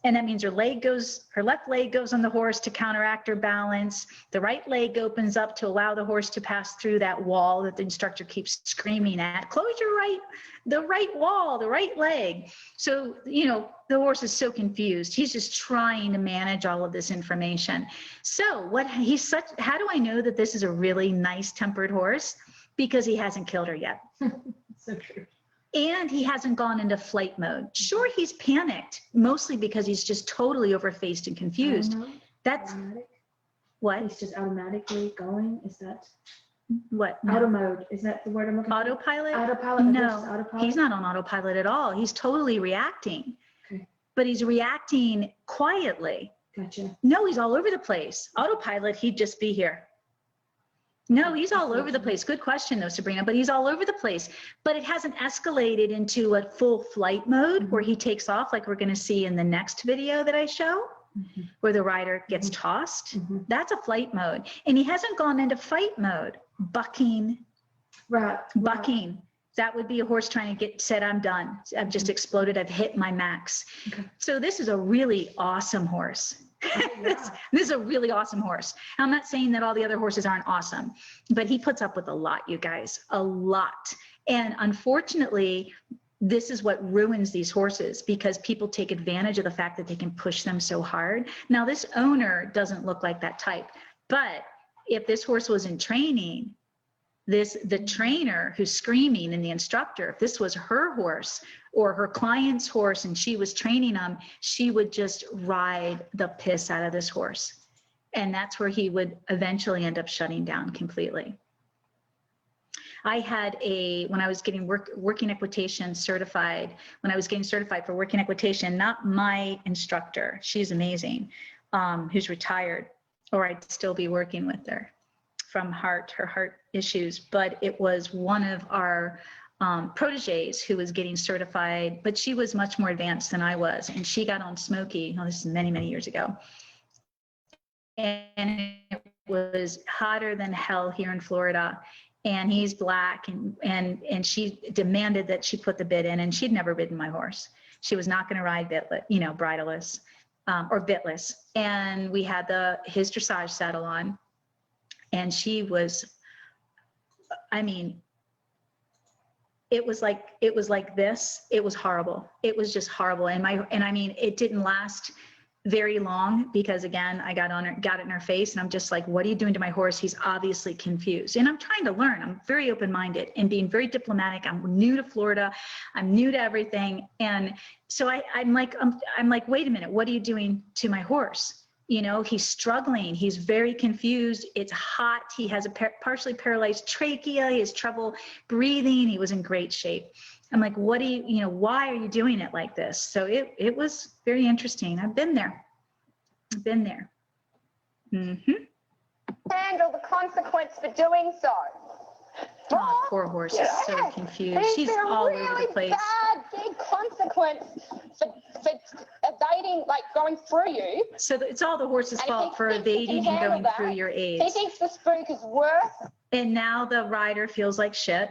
And that means her left leg goes on the horse to counteract her balance. The right leg opens up to allow the horse to pass through that wall that the instructor keeps screaming at. Close the right wall, the right leg. So, the horse is so confused. He's just trying to manage all of this information. So how do I know that this is a really nice tempered horse? Because he hasn't killed her yet. So true. And he hasn't gone into flight mode. Sure, he's panicked, mostly because he's just totally overfaced and confused. That's automatic. What? He's just automatically going. Is that what? Auto mode? Is that the word I'm looking for? Autopilot? Autopilot. No, autopilot? He's not on autopilot at all. He's totally reacting. Okay. But he's reacting quietly. Gotcha. No, he's all over the place. Autopilot, he'd just be here. No, he's all over the place. Good question, though, Sabrina, but he's all over the place. But it hasn't escalated into a full flight mode where he takes off, like we're going to see in the next video that I show, where the rider gets tossed. That's a flight mode. And he hasn't gone into fight mode. Bucking. Right. Bucking. That would be a horse trying to said, I'm done. I've just exploded. I've hit my max. Okay. So this is a really awesome horse. This is a really awesome horse. I'm not saying that all the other horses aren't awesome, but he puts up with a lot, you guys, a lot. And unfortunately, this is what ruins these horses, because people take advantage of the fact that they can push them so hard. Now, this owner doesn't look like that type, but if this horse was in training, the trainer who's screaming and the instructor, if this was her horse or her client's horse and she was training him, she would just ride the piss out of this horse. And that's where he would eventually end up shutting down completely. I had when I was getting working equitation certified, when I was getting certified for working equitation, not my instructor, she's amazing, who's retired, or I'd still be working with her from her heart issues, but it was one of our proteges who was getting certified, but she was much more advanced than I was. And she got on Smokey, this is many, many years ago. And it was hotter than hell here in Florida. And he's black, and she demanded that she put the bit in, and she'd never ridden my horse. She was not going to ride bridleless, or bitless. And we had his dressage saddle on. And she was, it was like this. It was horrible. It was just horrible. And it didn't last very long, because again, I got it in her face, and I'm just like, what are you doing to my horse? He's obviously confused. And I'm trying to learn. I'm very open-minded and being very diplomatic. I'm new to Florida. I'm new to everything. And so I'm like, wait a minute, what are you doing to my horse? He's struggling. He's very confused. It's hot. He has a partially paralyzed trachea. He has trouble breathing. He was in great shape. I'm like, why are you doing it like this? So it was very interesting. I've been there. Mm-hmm. Handle the consequence for doing so. Oh, poor horse is so confused. She's all over the place. Bad consequence for evading, like going through you. So it's all the horse's And if fault he for thinks he can evading and handle going that, through your He aids. thinks the spook is worse. And now the rider feels like shit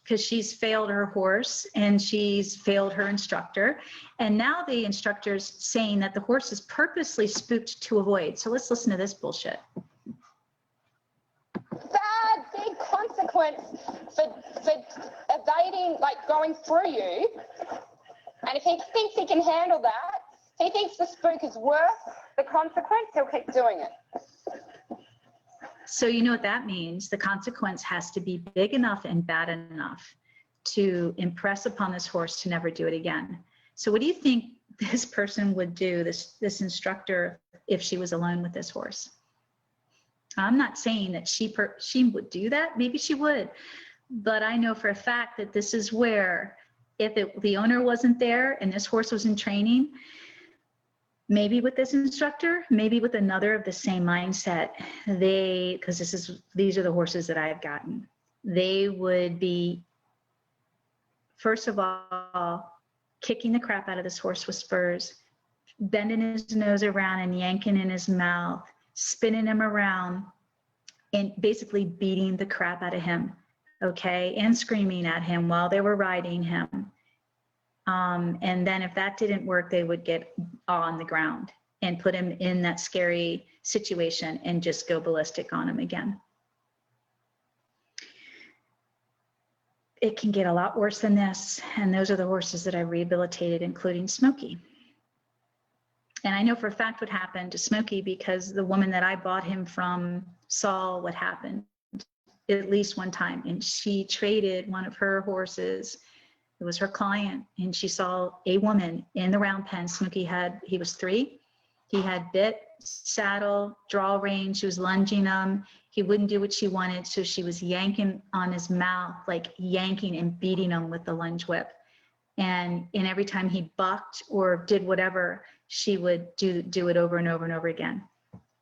because she's failed her horse and she's failed her instructor. And now the instructor's saying that the horse is purposely spooked to avoid. So let's listen to this bullshit. Bad, big consequence for evading, like going through you. And if he thinks he can handle that, he thinks the spook is worth the consequence, he'll keep doing it. So you know what that means? The consequence has to be big enough and bad enough to impress upon this horse to never do it again. So what do you think this person would do, this instructor, if she was alone with this horse? I'm not saying that she would do that. Maybe she would. But I know for a fact that this is where, if the owner wasn't there and this horse was in training, maybe with this instructor, maybe with another of the same mindset, because these are the horses that I've gotten, they would be, first of all, kicking the crap out of this horse with spurs, bending his nose around and yanking in his mouth, spinning him around, and basically beating the crap out of him, okay, and screaming at him while they were riding him. And then if that didn't work, they would get on the ground and put him in that scary situation and just go ballistic on him again. It can get a lot worse than this. And those are the horses that I rehabilitated, including Smokey. And I know for a fact what happened to Smokey because the woman that I bought him from saw what happened at least one time. And she traded one of her horses. It was her client, and she saw a woman in the round pen. Smokey he was 3. He had bit, saddle, draw rein. She was lunging him. He wouldn't do what she wanted, so she was yanking on his mouth, like yanking and beating him with the lunge whip. And every time he bucked or did whatever, she would do it over and over and over again.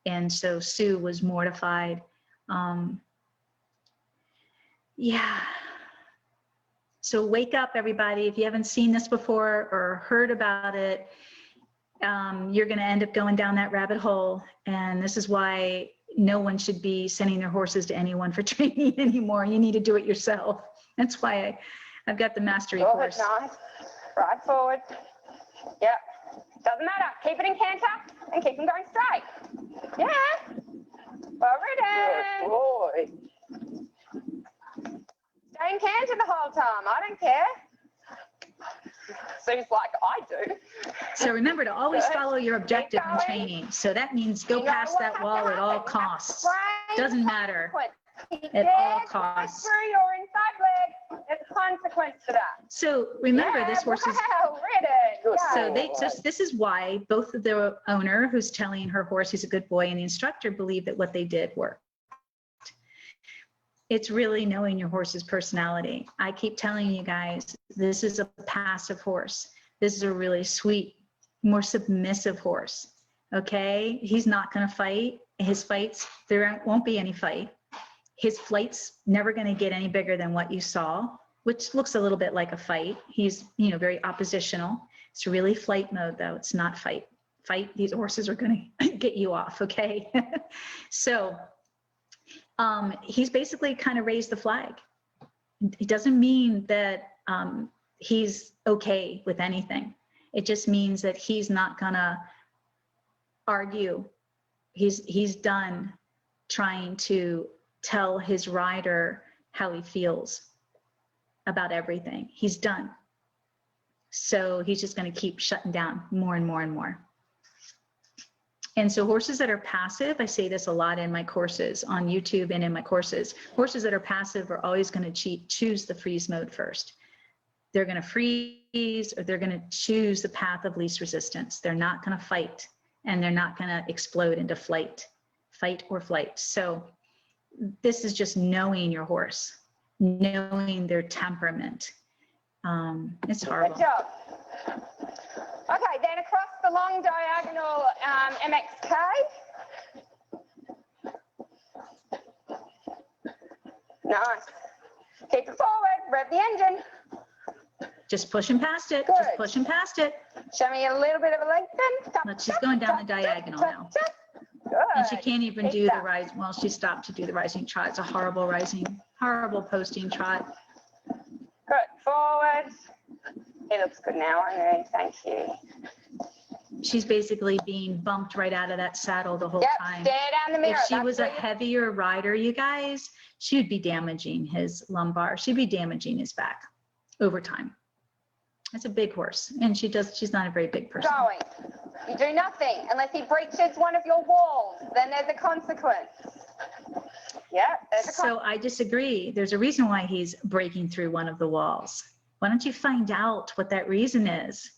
And so Sue was mortified. Yeah. So wake up, everybody. If you haven't seen this before or heard about it, you're going to end up going down that rabbit hole. And this is why no one should be sending their horses to anyone for training anymore. You need to do it yourself. That's why I've got the mastery course. Nice. Right forward. Yep. Doesn't matter. Keep it in canter and keep them going straight. Yeah. Well ridden. Good boy. Stay in canter the whole time. I don't care. Sue's like, I do. So remember to always follow your objective in training. So that means go past that wall at all costs. Doesn't matter. At all costs. Through your inside leg, there's a consequence to that. So remember, this horse is. Well ridden. So this is why both the owner who's telling her horse he's a good boy and the instructor believe that what they did worked. It's really knowing your horse's personality. I keep telling you guys, this is a passive horse. This is a really sweet, more submissive horse. Okay, he's not going to fight. His fights, there won't be any fight. His flight's never going to get any bigger than what you saw, which looks a little bit like a fight. He's, very oppositional. It's really flight mode, though. It's not fight. Fight, these horses are going to get you off, okay? So he's basically kind of raised the flag. It doesn't mean that he's okay with anything. It just means that he's not going to argue. He's done trying to tell his rider how he feels about everything. He's done. So he's just going to keep shutting down more and more and more. And so horses that are passive, I say this a lot in my courses on YouTube and in my courses, horses that are passive are always going to choose the freeze mode first. They're going to freeze or they're going to choose the path of least resistance. They're not going to fight and they're not going to explode into fight or flight. So this is just knowing your horse, knowing their temperament. It's horrible. Good job. Okay, then across the long diagonal MXK. Nice. Keep it forward, rev the engine. Just pushing past it. Good. Just pushing past it. Show me a little bit of a lengthen. Look, she's going down the diagonal now. Good. And she can't even Keep do the that. rise. Well, she stopped to do the rising trot. It's a horrible posting trot. Good. Forward. He looks good now, Irene. Thank you. She's basically being bumped right out of that saddle the whole Yep. time. Stare down the mirror. If she That's was a where you- heavier rider, you guys, she would be damaging his lumbar. She'd be damaging his back over time. That's a big horse, and she's not a very big person. Going. You do nothing unless he breaches one of your walls. Then there's a consequence. Yeah, there's a consequence. So I disagree. There's a reason why he's breaking through one of the walls. Why don't you find out what that reason is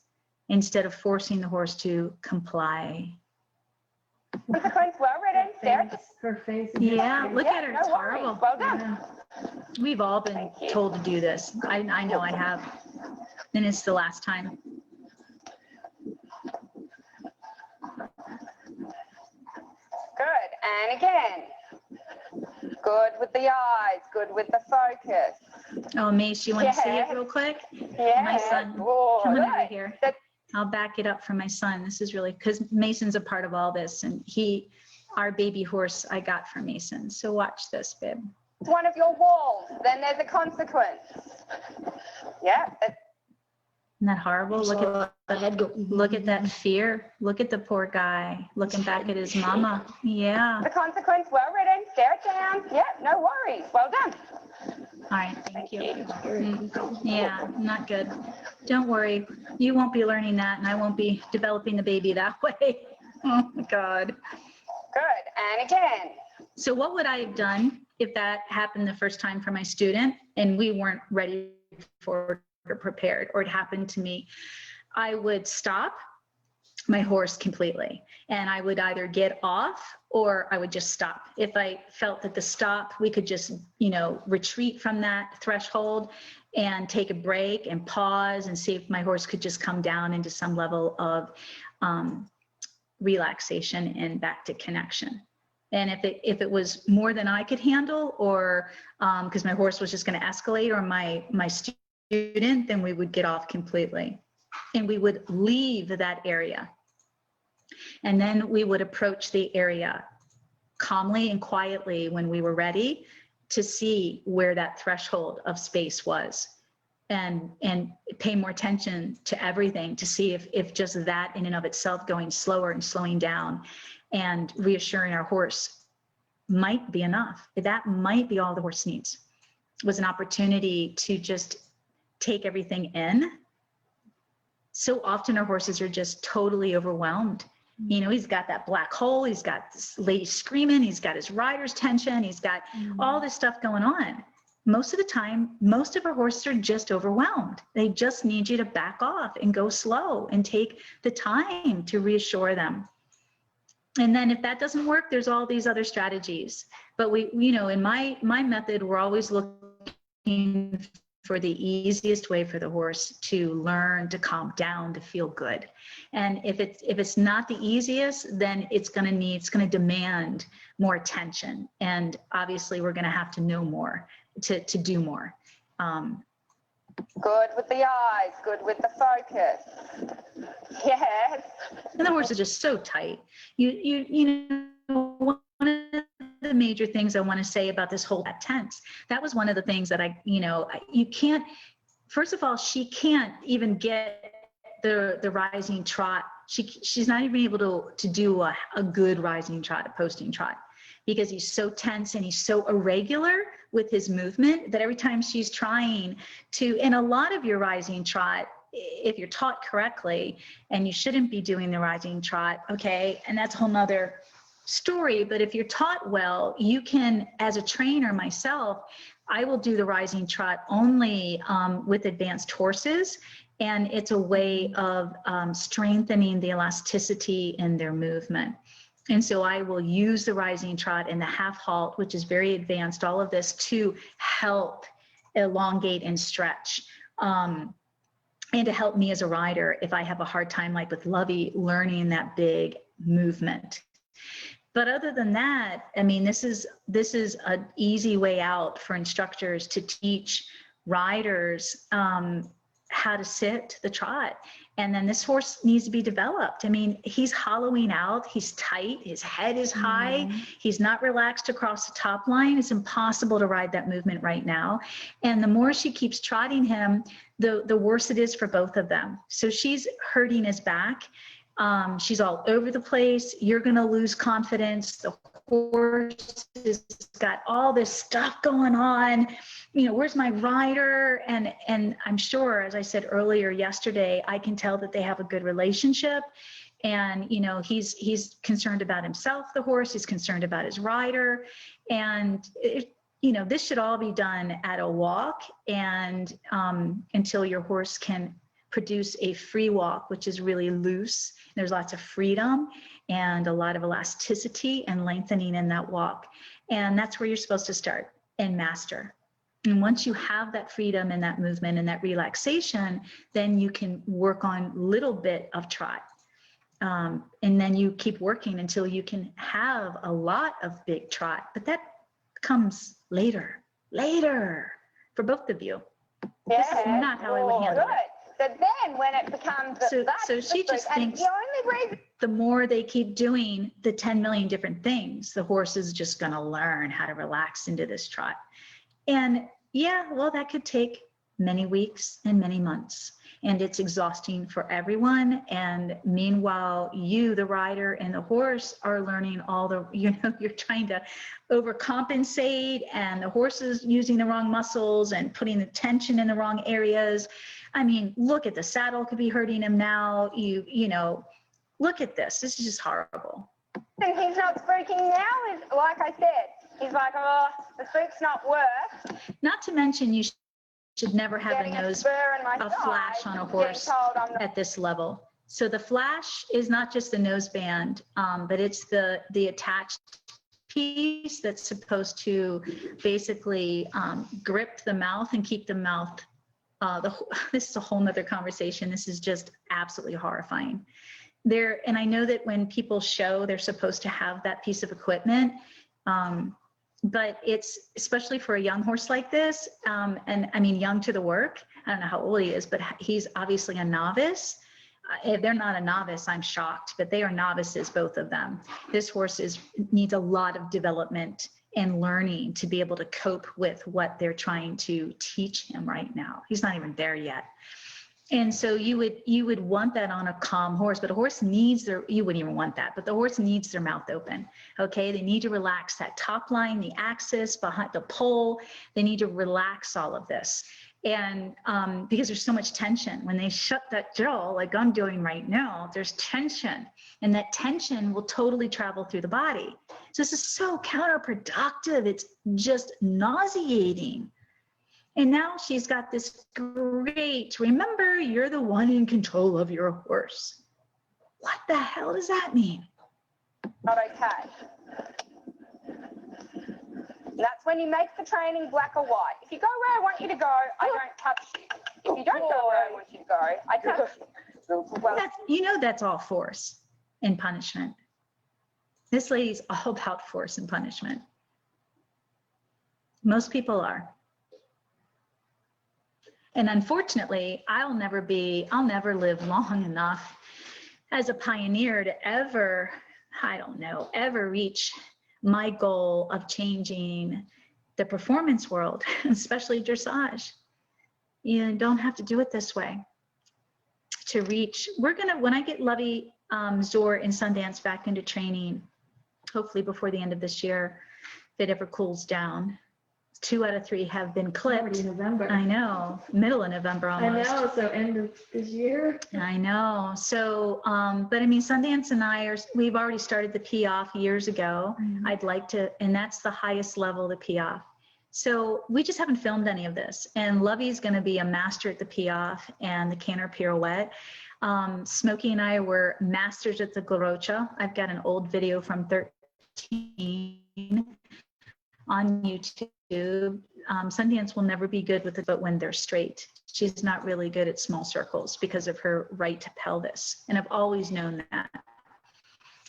instead of forcing the horse to comply? Consequence well written. Stare at the Her face. Yeah, look at her. no It's worries. horrible. Well done. Yeah. We've all been Thank you. told to do this. I know I have. And it's the last time. Good. And again. Good with the eyes. Good with the focus. Oh, Mace, you want to see it Yeah. real quick? Yeah. My son. Good. Come on over here. That- I'll back it up for my son. This is really, because Mason's a part of all this, and our baby horse I got from Mason. So watch this, babe. one of your walls. Then there's a consequence. Yeah. Isn't that horrible? Look at that fear. Look at the poor guy looking back at his mama. Yeah. The consequence well written. Stare it down. Yeah. No worries. Well done. All right. Thank you. Mm. Yeah, not good. Don't worry. You won't be learning that, and I won't be developing the baby that way. Oh my God. Good. And again. So what would I have done if that happened the first time for my student and we weren't ready for it or prepared, or it happened to me? I would stop my horse completely, and I would either get off or I would just stop. If I felt that the stop, we could just, retreat from that threshold and take a break and pause and see if my horse could just come down into some level of relaxation and back to connection. And if it was more than I could handle, or because my horse was just going to escalate, or my student, then we would get off completely and we would leave that area. And then we would approach the area calmly and quietly when we were ready to see where that threshold of space was, and pay more attention to everything to see if just that in and of itself, going slower and slowing down and reassuring our horse, might be enough. That might be all the horse needs, was an opportunity to just take everything in. So often our horses are just totally overwhelmed. He's got that black hole, he's got this lady screaming, he's got his rider's tension, he's got all this stuff going on. Most of the time, most of our horses are just overwhelmed. They just need you to back off and go slow and take the time to reassure them. And then if that doesn't work, there's all these other strategies. But in my method, we're always looking for the easiest way for the horse to learn to calm down, to feel good. And if it's not the easiest, then it's going to demand more attention. And obviously we're going to have to know more to do more. Good with the eyes. Good with the focus. Yes. And the horse is just so tight. One of the major things I want to say about this whole tense, that was one of the things that you can't, first of all, she can't even get the rising trot. She's not even able to do a good rising trot, a posting trot, because he's so tense and he's so irregular with his movement that every time she's trying to, in a lot of your rising trot, if you're taught correctly, and you shouldn't be doing the rising trot, okay, and that's a whole nother story, but if you're taught well, you can, as a trainer myself, I will do the rising trot only with advanced horses, and it's a way of strengthening the elasticity in their movement. And so I will use the rising trot and the half halt, which is very advanced, all of this to help elongate and stretch. And to help me as a rider if I have a hard time, like with Lovey, learning that big movement. But other than that, I mean, this is an easy way out for instructors to teach riders how to sit the trot. And then this horse needs to be developed. I mean, he's hollowing out, he's tight, his head is high, he's not relaxed across the top line. It's impossible to ride that movement right now. And the more she keeps trotting him, the worse it is for both of them. So she's hurting his back. She's all over the place. You're going to lose confidence. The horse has got all this stuff going on. You know, where's my rider? And I'm sure, as I said earlier yesterday, I can tell that they have a good relationship. And, you know, he's concerned about himself, the horse. He's concerned about his rider. And, you know, this should all be done at a walk and until your horse can produce a free walk, which is really loose. There's lots of freedom and a lot of elasticity and lengthening in that walk. And that's where you're supposed to start and master. And once you have that freedom and that movement and that relaxation, then you can work on little bit of trot. And then you keep working until you can have a lot of big trot, but that comes later for both of you. Yeah. This is not how I would handle it. But then when it becomes so she just thinks the more they keep doing the 10 million different things, the horse is just going to learn how to relax into this trot. And yeah, well, that could take many weeks and many months, and it's exhausting for everyone. And meanwhile, you, the rider, and the horse are learning all the, you know, you're trying to overcompensate, and the horse is using the wrong muscles and putting the tension in the wrong areas. I mean, look at the saddle could be hurting him now. You know, look at this. This is just horrible. And he's not speaking now, is like I said. He's like, oh, the spook's not worth. Not to mention, you should never have a flash on a horse at this level. So the flash is not just the nose band, but it's the attached piece that's supposed to basically grip the mouth and keep the mouth. This is a whole nother conversation. This is just absolutely horrifying. And I know that when people show, they're supposed to have that piece of equipment. But it's especially for a young horse like this, and I mean young to the work. I don't know how old he is, but he's obviously a novice. If they're not a novice, I'm shocked, but they are novices, both of them. This horse needs a lot of development and learning to be able to cope with what they're trying to teach him right now. He's not even there yet. And so you would want that on a calm horse, but a horse needs you wouldn't even want that, but the horse needs their mouth open. Okay. They need to relax that top line, the axis behind the pole. They need to relax all of this. And because there's so much tension when they shut that jaw, like I'm doing right now, there's tension, and that tension will totally travel through the body. So this is so counterproductive. It's just nauseating. And now she's got this great, remember, you're the one in control of your horse. What the hell does that mean? Not okay. That's when you make the training black or white. If you go where I want you to go, I don't touch you. If you don't go where I want you to go, I touch you. Well, that's all force and punishment. This lady's all about force and punishment. Most people are. And unfortunately, I'll never live long enough as a pioneer to ever reach my goal of changing the performance world, especially dressage. You don't have to do it this way to reach. When I get Lovey, Zor, and Sundance back into training, hopefully before the end of this year, if it ever cools down. 2 out of 3 have been clipped. Already November. I know, middle of November almost. I know, so end of this year. I know. So, but I mean, Sundance and we've already started the P-off years ago. Mm-hmm. I'd like to, and that's the highest level, the P-off. So we just haven't filmed any of this. And Lovey's going to be a master at the P-off and the canter pirouette. Smokey and I were masters at the Garocha. I've got an old video from 13 on YouTube. Sundance will never be good with it, but when they're straight. She's not really good at small circles because of her right pelvis. And I've always known that.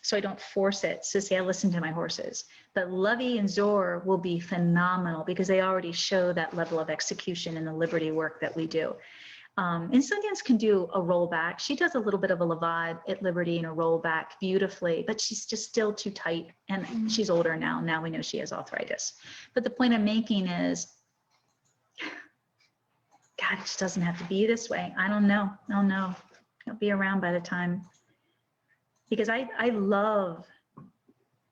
So I don't force it. So say I listen to my horses. But Lovey and Zor will be phenomenal because they already show that level of execution in the Liberty work that we do. And Sundance can do a rollback. She does a little bit of a levad at Liberty and a rollback beautifully, but she's just still too tight. And she's older now. Now we know she has arthritis. But the point I'm making is, God, it just doesn't have to be this way. I don't know. Oh no, I'll be around by the time. Because I love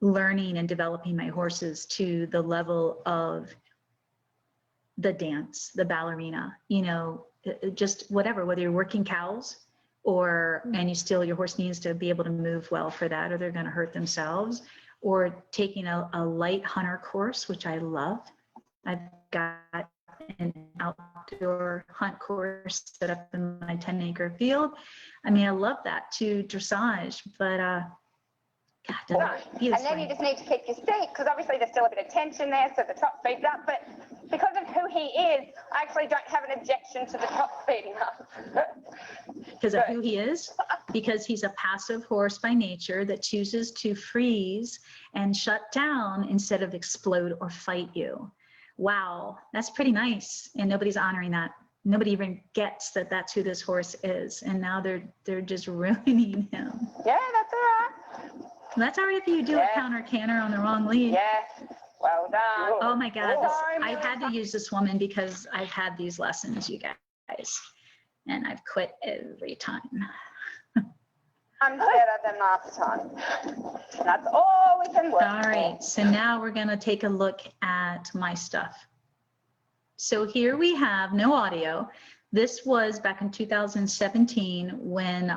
learning and developing my horses to the level of the dance, the ballerina, you know, just whatever, whether you're working cows or, and you still, your horse needs to be able to move well for that, or they're going to hurt themselves, or taking a light hunter course, which I love. I've got an outdoor hunt course set up in my 10-acre field. I mean, I love that to dressage, but God, and then you just need to keep your seat, because obviously there's still a bit of tension there, so the top speeds up. But because of who he is, I actually don't have an objection to the top speeding up. Because of who he is? Because he's a passive horse by nature that chooses to freeze and shut down instead of explode or fight you. Wow, that's pretty nice. And nobody's honoring that. Nobody even gets that that's who this horse is. And now they're just ruining him. Yeah, that's all right. That's all right if you do a counter canter on the wrong lead. Yeah, well done. Oh my God, I had to use this woman because I've had these lessons, you guys, and I've quit every time. I'm better than last time. That's all we can work. All right, so now we're gonna take a look at my stuff. So here we have no audio. This was back in 2017 when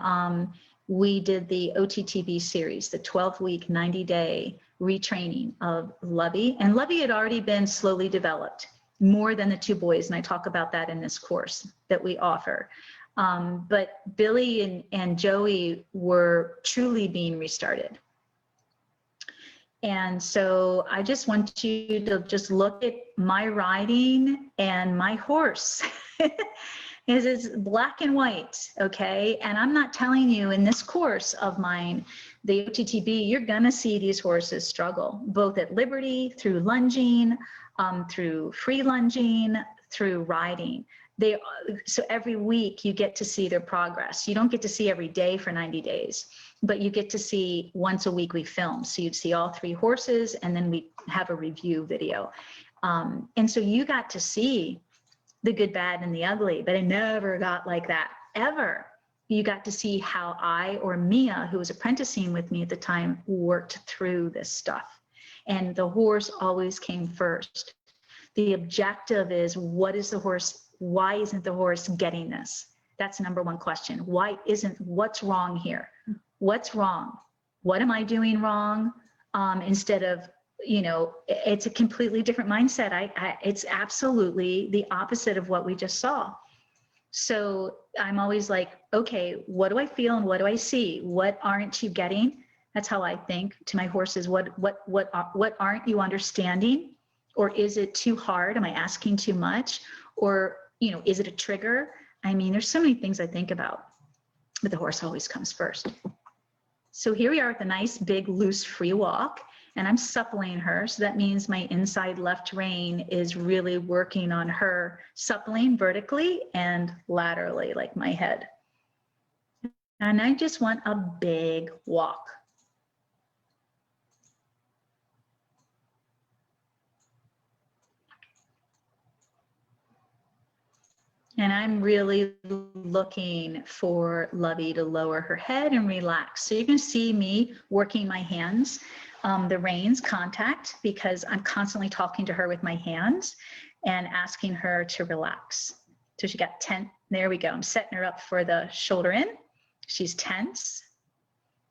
we did the OTTB series, the 12-week, 90-day retraining of Lovey. And Lovey had already been slowly developed, more than the two boys, and I talk about that in this course that we offer. But Billy and Joey were truly being restarted. And so I just want you to just look at my riding and my horse. It's black and white, okay? And I'm not telling you in this course of mine, the OTTB, you're gonna see these horses struggle, both at Liberty, through lunging, through free lunging, through riding. So every week you get to see their progress. You don't get to see every day for 90 days, but you get to see once a week we film. So you'd see all three horses and then we have a review video. And so you got to see the good, bad, and the ugly, but it never got like that, ever. You got to see how I or Mia, who was apprenticing with me at the time, worked through this stuff. And the horse always came first. The objective is, what is the horse, why isn't the horse getting this? That's the number one question. What's wrong here? What's wrong? What am I doing wrong? Instead of, you know, it's a completely different mindset. It's absolutely the opposite of what we just saw. So I'm always like, okay, what do I feel and what do I see? What aren't you getting? That's how I think to my horses. What aren't you understanding? Or is it too hard? Am I asking too much? Or, you know, is it a trigger? I mean, there's so many things I think about, but the horse always comes first. So here we are with a nice, big, loose, free walk. And I'm suppling her, so that means my inside left rein is really working on her suppling vertically and laterally, like my head. And I just want a big walk. And I'm really looking for Lovey to lower her head and relax. So you're gonna see me working my hands, the reins, contact, because I'm constantly talking to her with my hands and asking her to relax. So she got tense. There we go. I'm setting her up for the shoulder in. She's tense.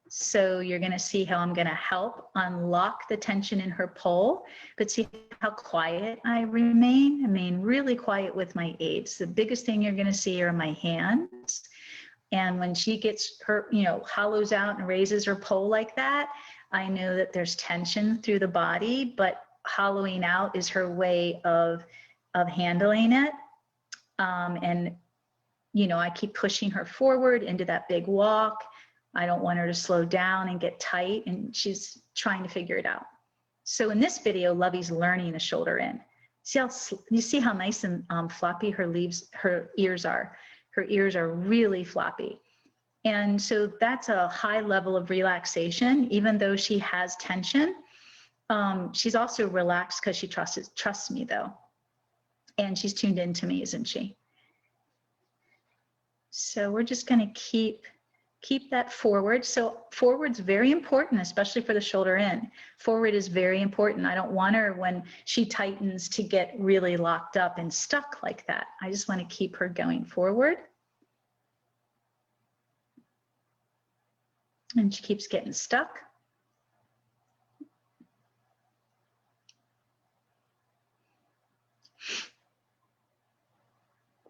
So you're gonna see how I'm gonna help unlock the tension in her pole, but see how quiet I remain. I mean, really quiet with my aids. The biggest thing you're gonna see are my hands. And when she gets her, you know, hollows out and raises her pole like that, I know that there's tension through the body, but hollowing out is her way of handling it. And, you know, I keep pushing her forward into that big walk. I don't want her to slow down and get tight, and she's trying to figure it out. So in this video, Lovey's learning the shoulder in. You see how nice and floppy her ears are. Her ears are really floppy. And so that's a high level of relaxation, even though she has tension. She's also relaxed because she trusts me though. And she's tuned into me, isn't she? So we're just going to keep that forward. So forward's very important, especially for the shoulder in. Forward is very important. I don't want her when she tightens to get really locked up and stuck like that. I just want to keep her going forward. And she keeps getting stuck.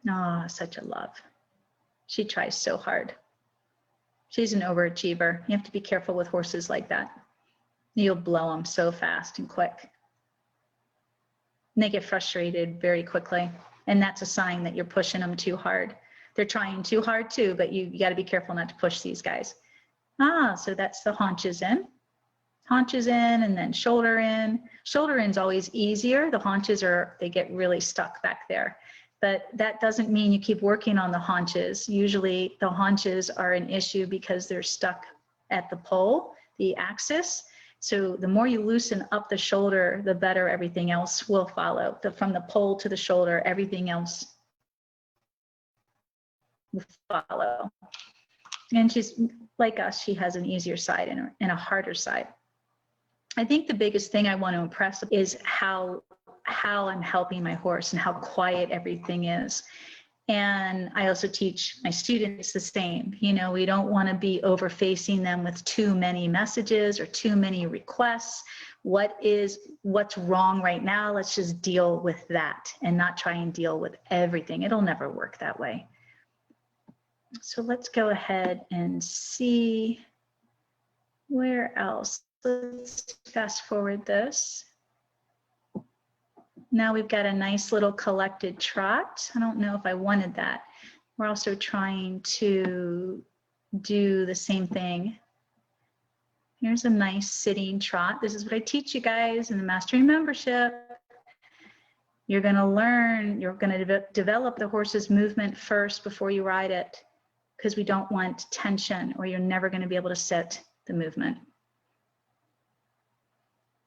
Oh, such a love. She tries so hard. She's an overachiever. You have to be careful with horses like that. You'll blow them so fast and quick. And they get frustrated very quickly. And that's a sign that you're pushing them too hard. They're trying too hard too, but you got to be careful not to push these guys. So that's the haunches in. Haunches in and then shoulder in. Shoulder in's always easier. The haunches they get really stuck back there. But that doesn't mean you keep working on the haunches. Usually the haunches are an issue because they're stuck at the pole, the axis. So the more you loosen up the shoulder, the better everything else will follow. From the pole to the shoulder, everything else will follow. And she's like us, she has an easier side and a harder side. I think the biggest thing I want to impress is how I'm helping my horse and how quiet everything is. And I also teach my students the same. You know, we don't want to be over-facing them with too many messages or too many requests. What's wrong right now? Let's just deal with that and not try and deal with everything. It'll never work that way. So let's go ahead and see where else. Let's fast forward this. Now we've got a nice little collected trot. I don't know if I wanted that. We're also trying to do the same thing. Here's a nice sitting trot. This is what I teach you guys in the Mastery Membership. You're going to learn, you're going to develop the horse's movement first before you ride it, because we don't want tension or you're never going to be able to set the movement.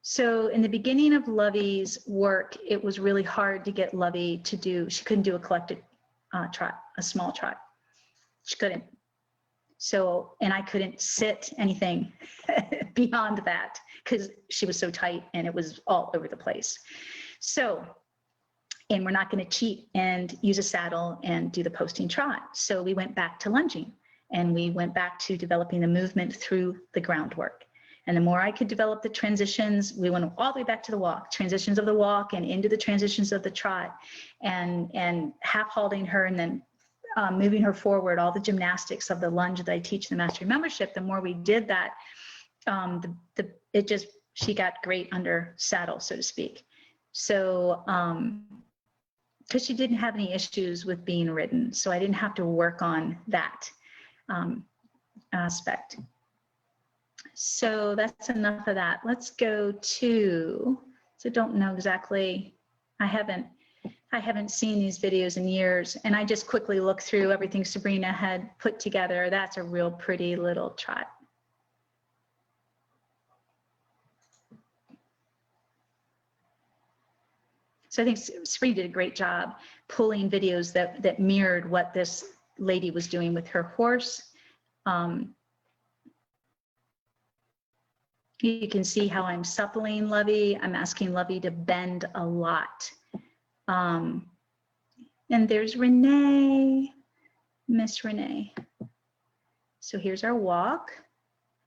So in the beginning of Lovey's work, it was really hard to get Lovey to do, she couldn't do a collected trot, a small trot. She couldn't. So, and I couldn't sit anything beyond that because she was so tight and it was all over the place. So, and we're not going to cheat and use a saddle and do the posting trot. So we went back to lunging and we went back to developing the movement through the groundwork. And the more I could develop the transitions, we went all the way back to the walk, transitions of the walk and into the transitions of the trot, and half halting her and then moving her forward, all the gymnastics of the lunge that I teach in the Mastery Membership. The more we did that, she got great under saddle, so to speak. So, because she didn't have any issues with being ridden, so I didn't have to work on that aspect. So that's enough of that. Let's go to, so don't know exactly, I haven't seen these videos in years, and I just quickly looked through everything Sabrina had put together. That's a real pretty little trot. So I think Sabrina did a great job pulling videos that mirrored what this lady was doing with her horse. You can see how I'm suppling Lovey. I'm asking Lovey to bend a lot. And there's Renee, Miss Renee. So here's our walk.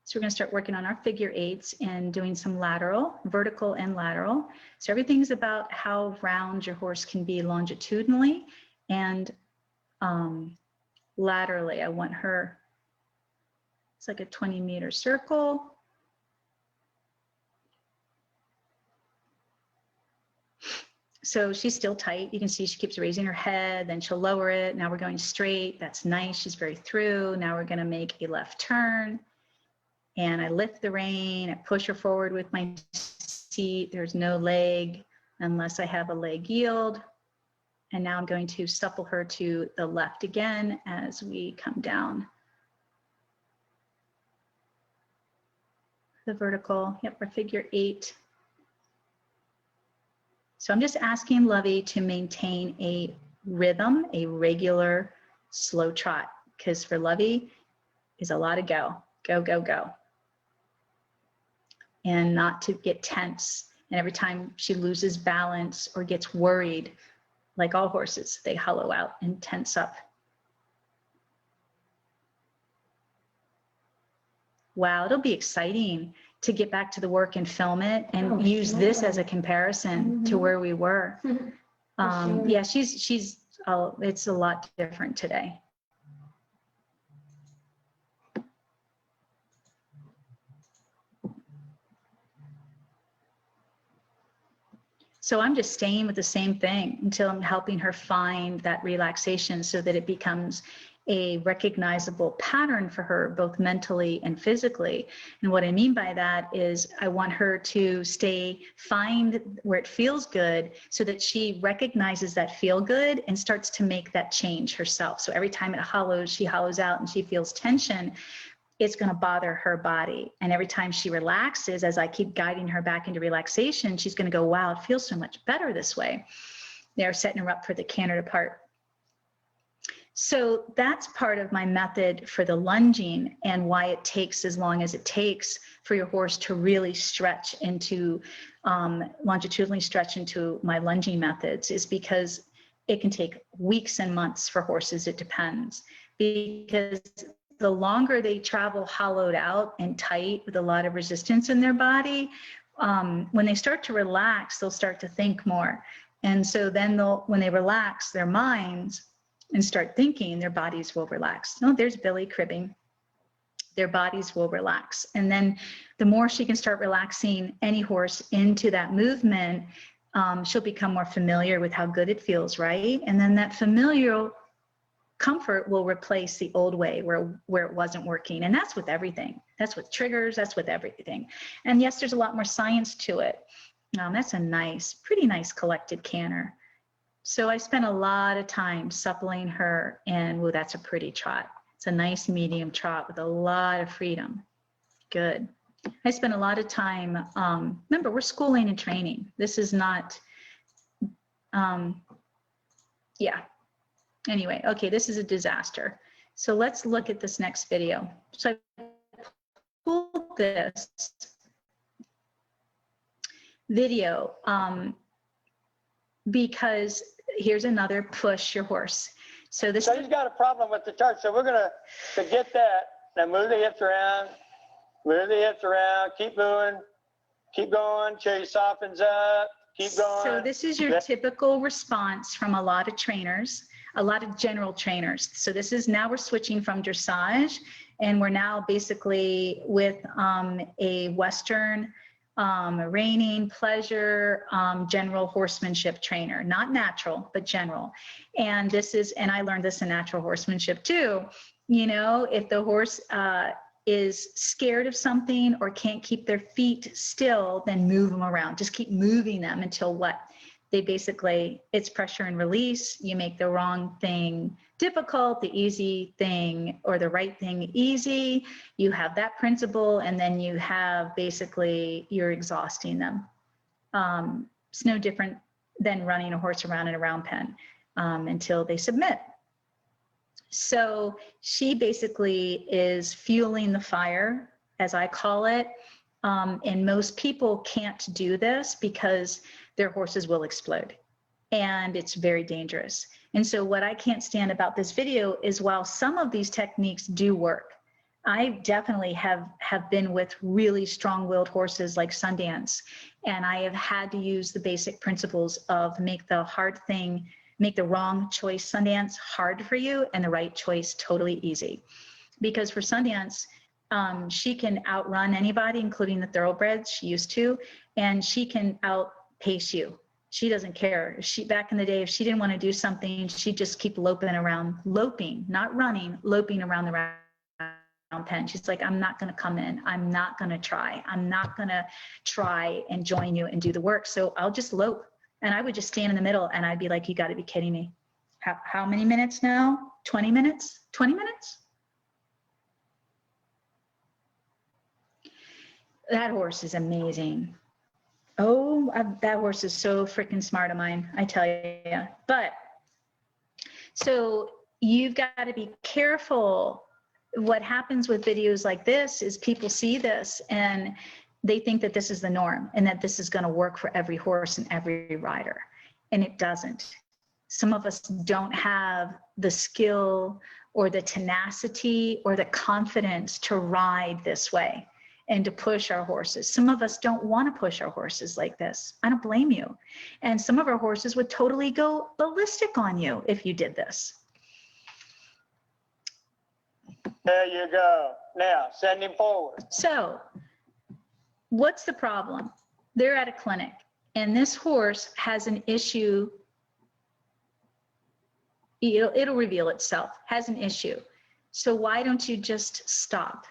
So we're going to start working on our figure eights and doing some lateral, vertical and lateral. So everything's about how round your horse can be longitudinally and laterally. I want her, it's like a 20-meter circle. So she's still tight. You can see she keeps raising her head, then she'll lower it. Now we're going straight. That's nice. She's very through. Now we're going to make a left turn. And I lift the rein. I push her forward with my seat. There's no leg unless I have a leg yield. And now I'm going to supple her to the left again as we come down. The vertical, yep, or figure 8. So I'm just asking Lovey to maintain a rhythm, a regular slow trot, because for Lovey is a lot of go, go, go, go. And not to get tense. And every time she loses balance or gets worried, like all horses, they hollow out and tense up. Wow, it'll be exciting to get back to the work and film it and use this as a comparison to where we were. Yeah, she's it's a lot different today. So I'm just staying with the same thing until I'm helping her find that relaxation so that it becomes a recognizable pattern for her, both mentally and physically. And what I mean by that is I want her to find where it feels good so that she recognizes that feel good and starts to make that change herself. So every time it hollows, she hollows out and she feels tension, it's going to bother her body. And every time she relaxes, as I keep guiding her back into relaxation, she's going to go, wow, it feels so much better this way. They're setting her up for the canter depart. So that's part of my method for the lunging and why it takes as long as it takes for your horse to really stretch into, longitudinally stretch into my lunging methods, is because it can take weeks and months for horses. It depends, because the longer they travel hollowed out and tight with a lot of resistance in their body, when they start to relax, they'll start to think more. And so then when they relax their minds and start thinking, their bodies will relax. Oh, there's Billy cribbing. Their bodies will relax. And then the more she can start relaxing any horse into that movement, she'll become more familiar with how good it feels, right? And then that familiar comfort will replace the old way where it wasn't working. And that's with everything. That's with triggers, that's with everything. And yes, there's a lot more science to it. That's a pretty nice collected canter. So I spent a lot of time suppling her, and whoa, that's a pretty trot. It's a nice medium trot with a lot of freedom. Good. I spent a lot of time, remember, we're schooling and training. This is not, yeah. Anyway, okay, this is a disaster. So let's look at this next video. So I pulled this video because here's another push your horse. So this. So he's got a problem with the chart. So we're gonna get that. Now move the hips around. Move the hips around. Keep moving. Keep going till he softens up. Keep going. So this is your typical response from a lot of trainers, a lot of general trainers. So this is, now we're switching from dressage, and we're now basically with a Western reining, pleasure, general horsemanship trainer, not natural, but general. And this is, and I learned this in natural horsemanship too, you know, if the horse is scared of something or can't keep their feet still, then move them around. Just keep moving them until what? They basically, it's pressure and release. You make the wrong thing difficult, the easy thing or the right thing easy. You have that principle, and then you have basically, you're exhausting them. It's no different than running a horse around in a round pen until they submit. So she basically is fueling the fire, as I call it. And most people can't do this because their horses will explode, and it's very dangerous. And so what I can't stand about this video is, while some of these techniques do work, I definitely have been with really strong-willed horses like Sundance, and I have had to use the basic principles of make the wrong choice, Sundance, hard for you, and the right choice totally easy. Because for Sundance, she can outrun anybody, including the thoroughbreds. She used to, and she can outpace you. She doesn't care. Back in the day, if she didn't want to do something, she'd just keep loping around, loping, not running, loping around the round pen. She's like, I'm not going to come in. I'm not going to try. I'm not going to try and join you and do the work. So I'll just lope. And I would just stand in the middle and I'd be like, you got to be kidding me. How many minutes now? 20 minutes? 20 minutes? That horse is amazing. Oh, that horse is so freaking smart of mine, I tell you. But so you've got to be careful. What happens with videos like this is people see this and they think that this is the norm and that this is going to work for every horse and every rider. And it doesn't. Some of us don't have the skill or the tenacity or the confidence to ride this way and to push our horses. Some of us don't want to push our horses like this. I don't blame you. And some of our horses would totally go ballistic on you if you did this. There you go. Now, send him forward. So, what's the problem? They're at a clinic, and this horse has an issue. It'll reveal itself, has an issue. So why don't you just stop?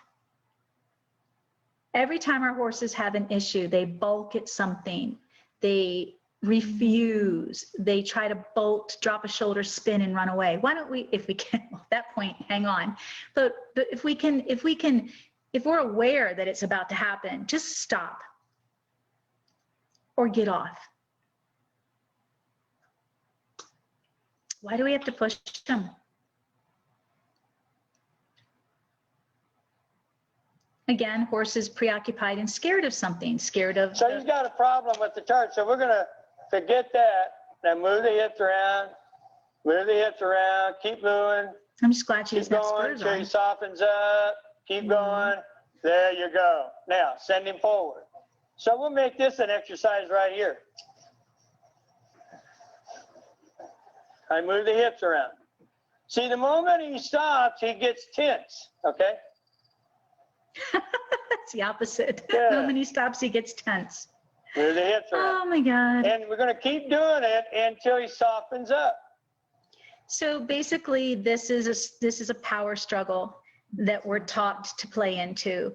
Every time our horses have an issue, they balk at something. They refuse. They try to bolt, drop a shoulder, spin, and run away. Why don't we, if we can, at that point, hang on. But if we're aware that it's about to happen, just stop or get off. Why do we have to push them? Again, horses preoccupied and scared of something, scared of. So he's got a problem with the chart. So we're going to forget that. Now move the hips around. Move the hips around. Keep moving. I'm just glad she Keep doesn't have going spurs until on. he softens up. Keep going. There you go. Now send him forward. So we'll make this an exercise right here. I move the hips around. See, the moment he stops, he gets tense, okay? It's the opposite. Yeah. The moment he stops, he gets tense. Move the hips around. Oh my God. And we're going to keep doing it until he softens up. So basically, this is a power struggle that we're taught to play into.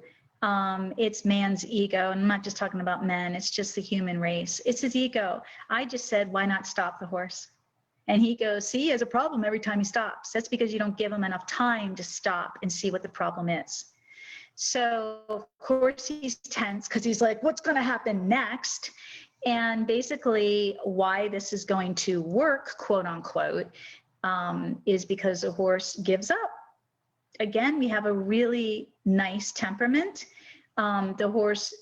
It's man's ego, and I'm not just talking about men, it's just the human race. It's his ego. I just said, why not stop the horse? And he goes, see, he has a problem every time he stops. That's because you don't give him enough time to stop and see what the problem is. So of course he's tense because he's like, what's going to happen next? And basically why this is going to work, quote unquote, is because the horse gives up. Again, we have a really nice temperament. The horse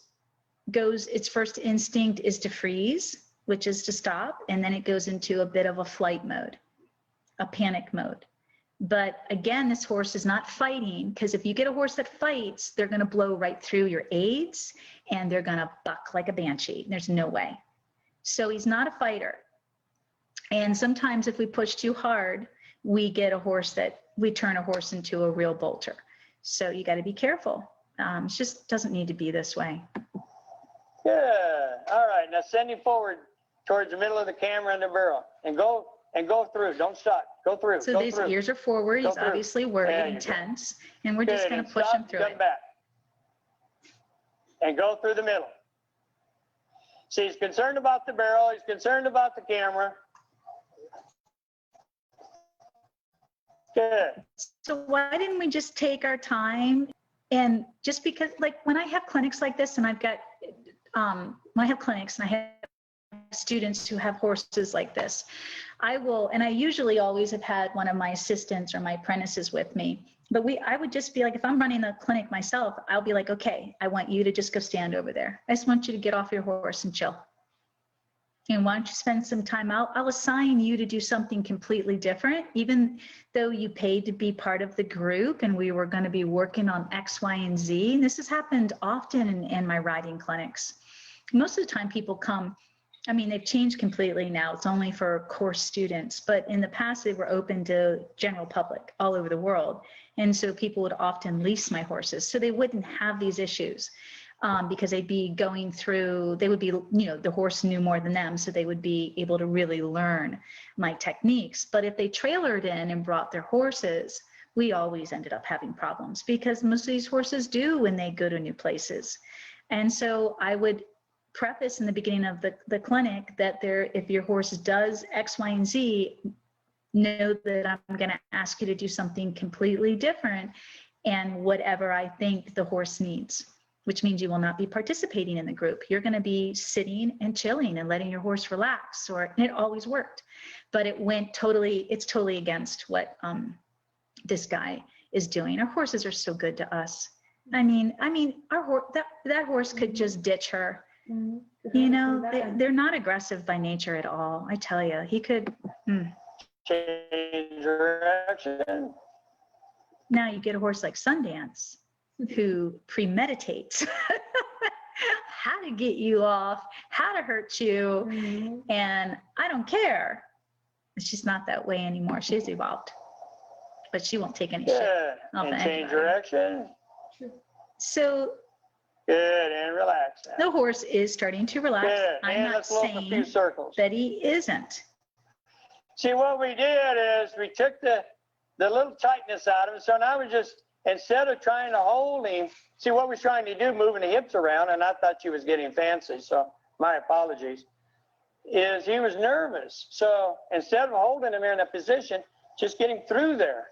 goes, its first instinct is to freeze, which is to stop, and then it goes into a bit of a flight mode, a panic mode. But again, this horse is not fighting, because if you get a horse that fights, they're going to blow right through your aids and they're going to buck like a banshee. There's no way. So he's not a fighter. And sometimes if we push too hard, we get a horse that we turn a horse into a real bolter. So you got to be careful. It just doesn't need to be this way. Good. All right. Now send him forward towards the middle of the camera and the barrel, and go through. Don't stop. Go through. So go his through. ears are forward. Go He's through. obviously worried There and you go. tense, and we're just Good. going And to push stop, him through come it. back. And go through the middle. See, he's concerned about the barrel. He's concerned about the camera. Good. So why didn't we just take our time? And just because, like, when I have clinics like this, and I've got, when I have clinics and I have students who have horses like this, I will, and I usually always have had one of my assistants or my apprentices with me, but I would just be like, if I'm running the clinic myself, I'll be like, okay, I want you to just go stand over there. I just want you to get off your horse and chill. And why don't you spend some time out? I'll assign you to do something completely different, even though you paid to be part of the group and we were going to be working on X, Y, and Z. And this has happened often in my riding clinics. Most of the time people come, I mean, they've changed completely now. It's only for course students, but in the past they were open to general public all over the world. And so people would often lease my horses so they wouldn't have these issues. Because they'd be going through, they would be, the horse knew more than them, so they would be able to really learn my techniques. But if they trailered in and brought their horses, we always ended up having problems because most of these horses do when they go to new places. And so I would preface in the beginning of the clinic that if your horse does X, Y, and Z, know that I'm going to ask you to do something completely different and whatever I think the horse needs, which means you will not be participating in the group. You're going to be sitting and chilling and letting your horse relax, and it always worked. But it's totally against what this guy is doing. Our horses are so good to us. I mean, that horse could just ditch her. You know, they're not aggressive by nature at all. I tell you, he could. Change direction. Now you get a horse like Sundance, who premeditates how to get you off, how to hurt you, and I don't care. She's not that way anymore. She's evolved, but she won't take any shit off and of change anybody. direction. So Good, and relax now. the horse is starting to relax. Good, I'm and not let's look a few saying circles. that he isn't. See, what we did is we took the little tightness out of it. So now we just, instead of trying to hold him, see what we're trying to do, moving the hips around, and I thought she was getting fancy, so my apologies, is he was nervous. So instead of holding him in a position, just get him through there.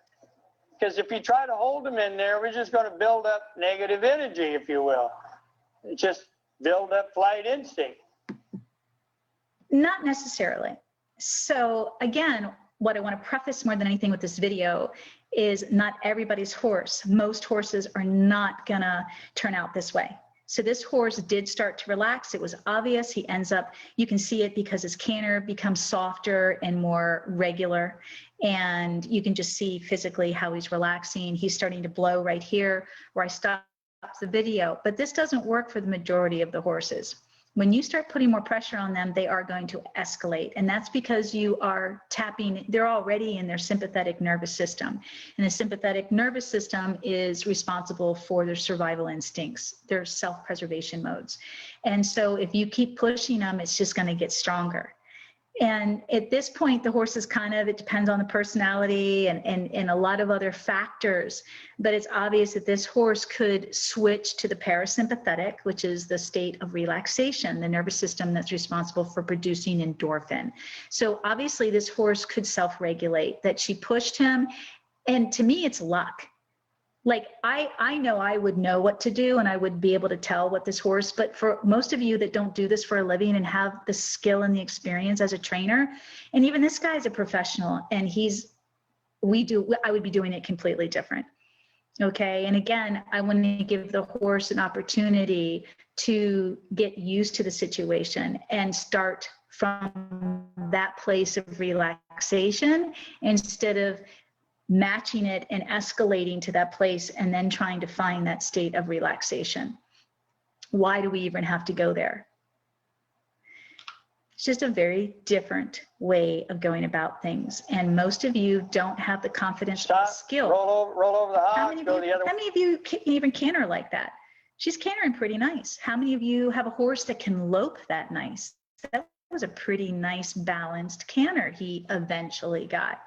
Because if you try to hold him in there, we're just going to build up negative energy, if you will. Just build up flight instinct. Not necessarily. So again, what I want to preface more than anything with this video is not everybody's horse. Most horses are not gonna turn out this way. So this horse did start to relax. It was obvious. He ends up, you can see it because his canter becomes softer and more regular. And you can just see physically how he's relaxing. He's starting to blow right here where I stopped the video. But this doesn't work for the majority of the horses. When you start putting more pressure on them, they are going to escalate. And that's because you are tapping, they're already in their sympathetic nervous system. And the sympathetic nervous system is responsible for their survival instincts, their self-preservation modes. And so if you keep pushing them, it's just going to get stronger. And at this point, the horse is it depends on the personality and a lot of other factors, but it's obvious that this horse could switch to the parasympathetic, which is the state of relaxation, the nervous system that's responsible for producing endorphin. So obviously this horse could self-regulate, that she pushed him. And to me, it's luck. Like I know I would know what to do and I would be able to tell what this horse, but for most of you that don't do this for a living and have the skill and the experience as a trainer, and even this guy's a professional and I would be doing it completely different. Okay. And again, I want to give the horse an opportunity to get used to the situation and start from that place of relaxation instead of matching it and escalating to that place and then trying to find that state of relaxation. Why do we even have to go there? It's just a very different way of going about things. And most of you don't have the confidence or skill. Roll over the hogs, How many of you can even canter like that? She's cantering pretty nice. How many of you have a horse that can lope that nice? That was a pretty nice balanced canter he eventually got.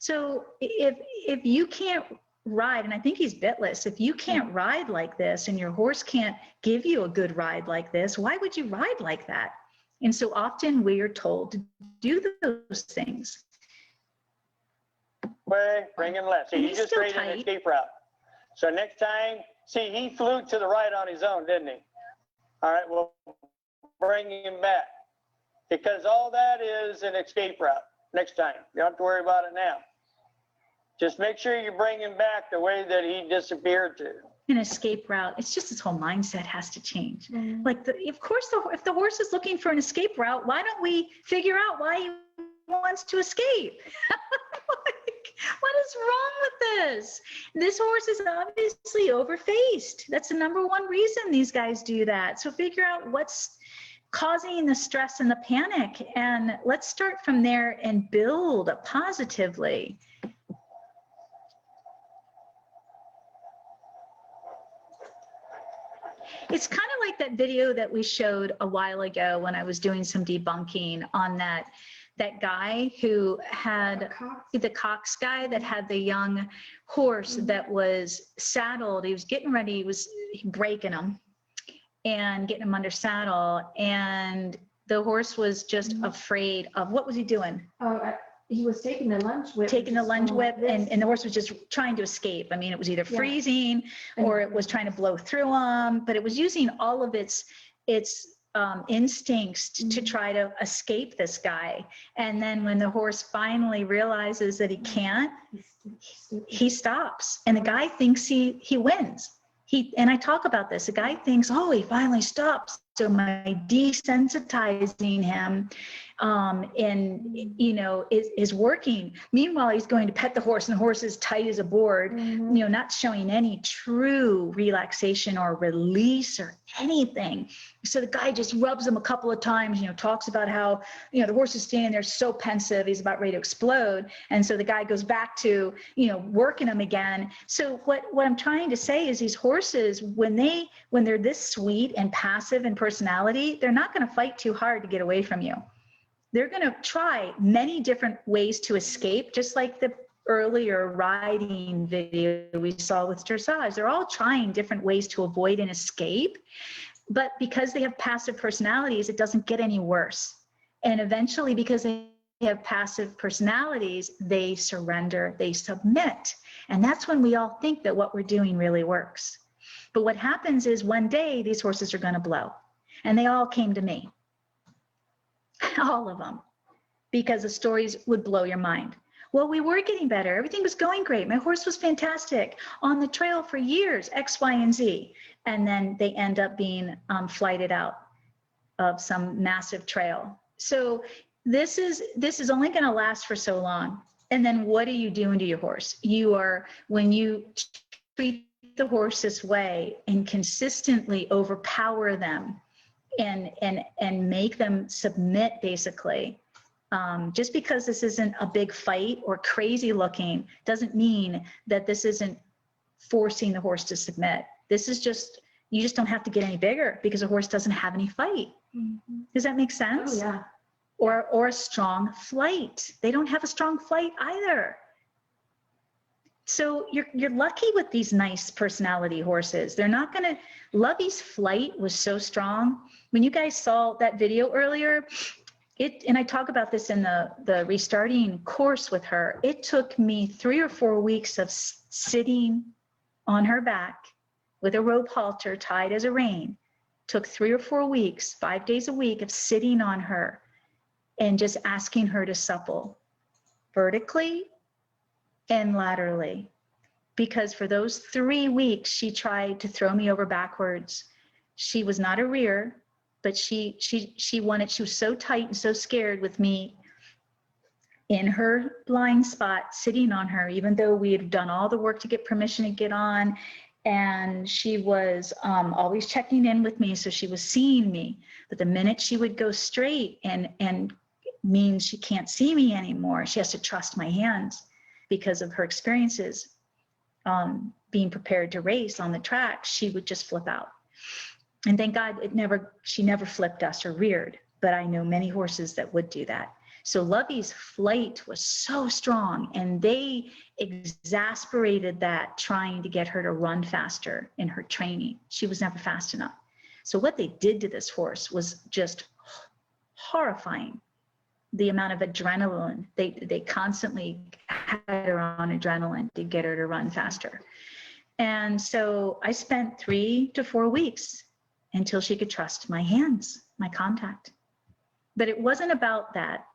So if you can't ride, and I think he's bitless, if you can't ride like this and your horse can't give you a good ride like this, why would you ride like that? And so often we are told to do those things. Way, bring him left. See, he just created an escape route. So next time, see, he flew to the right on his own, didn't he? All right, well, bring him back. Because all that is an escape route next time. You don't have to worry about it now. Just make sure you bring him back the way that he disappeared to. An escape route, it's just his whole mindset has to change. Like, of course, if the horse is looking for an escape route, why don't we figure out why he wants to escape? What is wrong with this? This horse is obviously overfaced. That's the number one reason these guys do that. So figure out what's causing the stress and the panic, and let's start from there and build positively. It's kind of like that video that we showed a while ago when I was doing some debunking on that guy who had the Cox guy that had the young horse that was saddled. He was getting ready, he was breaking him. and getting him under saddle. And the horse was just afraid of, what was he doing? He was taking the lunge whip. Taking the lunge whip, and the horse was just trying to escape. I mean, it was either freezing or it was trying to blow through him, but it was using all of its instincts to try to escape this guy. And then when the horse finally realizes that he can't, he stops. And the guy thinks he wins. And I talk about this. The guy thinks, oh, he finally stops. So am I desensitizing him? And, you know, is working. Meanwhile, he's going to pet the horse, and the horse is tight as a board, you know, not showing any true relaxation or release or anything. So the guy just rubs him a couple of times, you know, talks about how, you know, the horse is standing there so pensive, he's about ready to explode. And so the guy goes back to, you know, working him again. So what I'm trying to say is these horses, when they're this sweet and passive in personality, they're not going to fight too hard to get away from you. They're going to try many different ways to escape, just like the earlier riding video we saw with dressage. They're all trying different ways to avoid an escape, but because they have passive personalities, it doesn't get any worse. And eventually, because they have passive personalities, they surrender, they submit. And that's when we all think that what we're doing really works. But what happens is one day these horses are going to blow. And they all came to me. All of them, because the stories would blow your mind. Well, we were getting better. Everything was going great. My horse was fantastic on the trail for years, X, Y, and Z. And then they end up being flighted out of some massive trail. So this is only going to last for so long. And then what are you doing to your horse? When you treat the horse this way and consistently overpower them, and make them submit, basically. Just because this isn't a big fight or crazy looking doesn't mean that this isn't forcing the horse to submit. This is just, you just don't have to get any bigger because the horse doesn't have any fight. Does that make sense? Oh, yeah. Or a strong flight. They don't have a strong flight either. So you're lucky with these nice personality horses. They're not going to, Lovey's flight was so strong. When you guys saw that video earlier, and I talk about this in the restarting course with her, it took me 3 or 4 weeks of sitting on her back with a rope halter tied as a rein. Took 3 or 4 weeks, 5 days a week of sitting on her and just asking her to supple vertically and laterally, because for those 3 weeks she tried to throw me over backwards. She was not a rear, but she was so tight and so scared with me in her blind spot, sitting on her, even though we had done all the work to get permission to get on. And she was always checking in with me, so she was seeing me. But the minute she would go straight and means she can't see me anymore, she has to trust my hands because of her experiences being prepared to race on the track, she would just flip out. And thank God she never flipped us or reared, but I know many horses that would do that. So Lovey's flight was so strong, and they exasperated that, trying to get her to run faster in her training. She was never fast enough. So what they did to this horse was just horrifying. The amount of adrenaline, they constantly had her on adrenaline to get her to run faster. And so I spent 3 to 4 weeks until she could trust my hands, my contact. But it wasn't about that.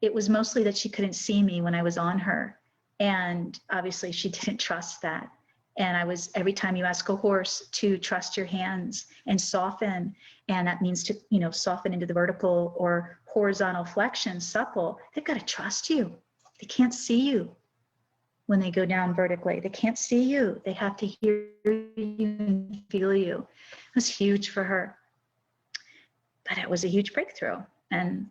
It was mostly that she couldn't see me when I was on her. And obviously she didn't trust that. And every time you ask a horse to trust your hands and soften, and that means to, soften into the vertical or horizontal flexion, supple, they've got to trust you. They can't see you when they go down vertically. They can't see you. They have to hear you and feel you. It was huge for her. But it was a huge breakthrough. And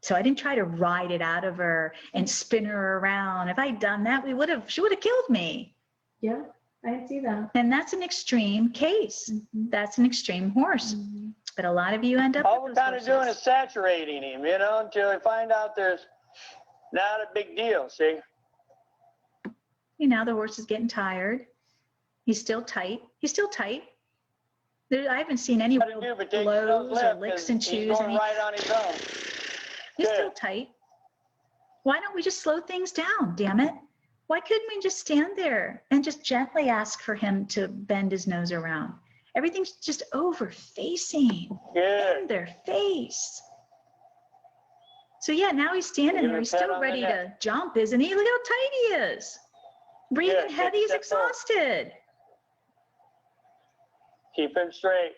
so I didn't try to ride it out of her and spin her around. If I'd done that, she would have killed me. Yeah, I see that. And that's an extreme case. Mm-hmm. That's an extreme horse. Mm-hmm. But a lot of you end up all we're kind of doing is saturating him, until we find out there's not a big deal, see? The horse is getting tired. He's still tight. I haven't seen any What to real do, but take blows those or left, licks 'cause and he's chews. going right on his own. He's Good. still tight. Why don't we just slow things down, damn it? Why couldn't we just stand there and just gently ask for him to bend his nose around? Everything's just over facing Good. in their face. So yeah, now he's standing Give there. him a He's pat still on the ready neck. to jump, isn't he? Look how tight he is. Breathing Good. Take a heavy, he's step forward. exhausted. Keep him straight.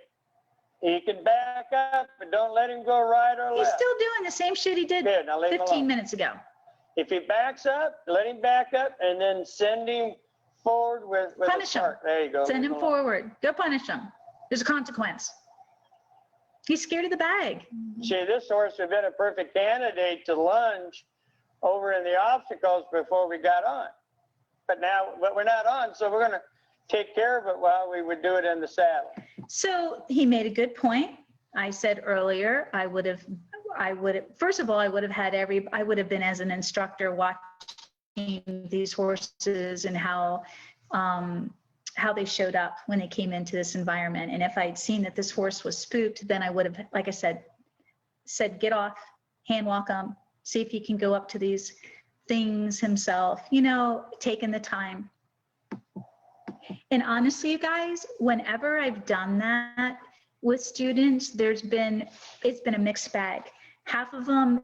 He can back up, but don't let him go right or He's left. still doing the same shit he did Good. Now leave him 15 alone. minutes ago. If he backs up, let him back up, and then send him forward with a Punish him. spark. There you go. Send Leave him alone. forward. Go punish him. There's a consequence. He's scared of the bag. See, this horse would have been a perfect candidate to lunge over in the obstacles before we got on. But we're not on, so we're going to take care of it while we would do it in the saddle. So he made a good point. I said earlier, first of all, I would have been as an instructor watching these horses and how they showed up when they came into this environment. And if I'd seen that this horse was spooked, then I would have, like I said, get off, hand walk him, see if he can go up to these things himself, taking the time. And honestly, you guys, whenever I've done that with students, it's been a mixed bag. Half of them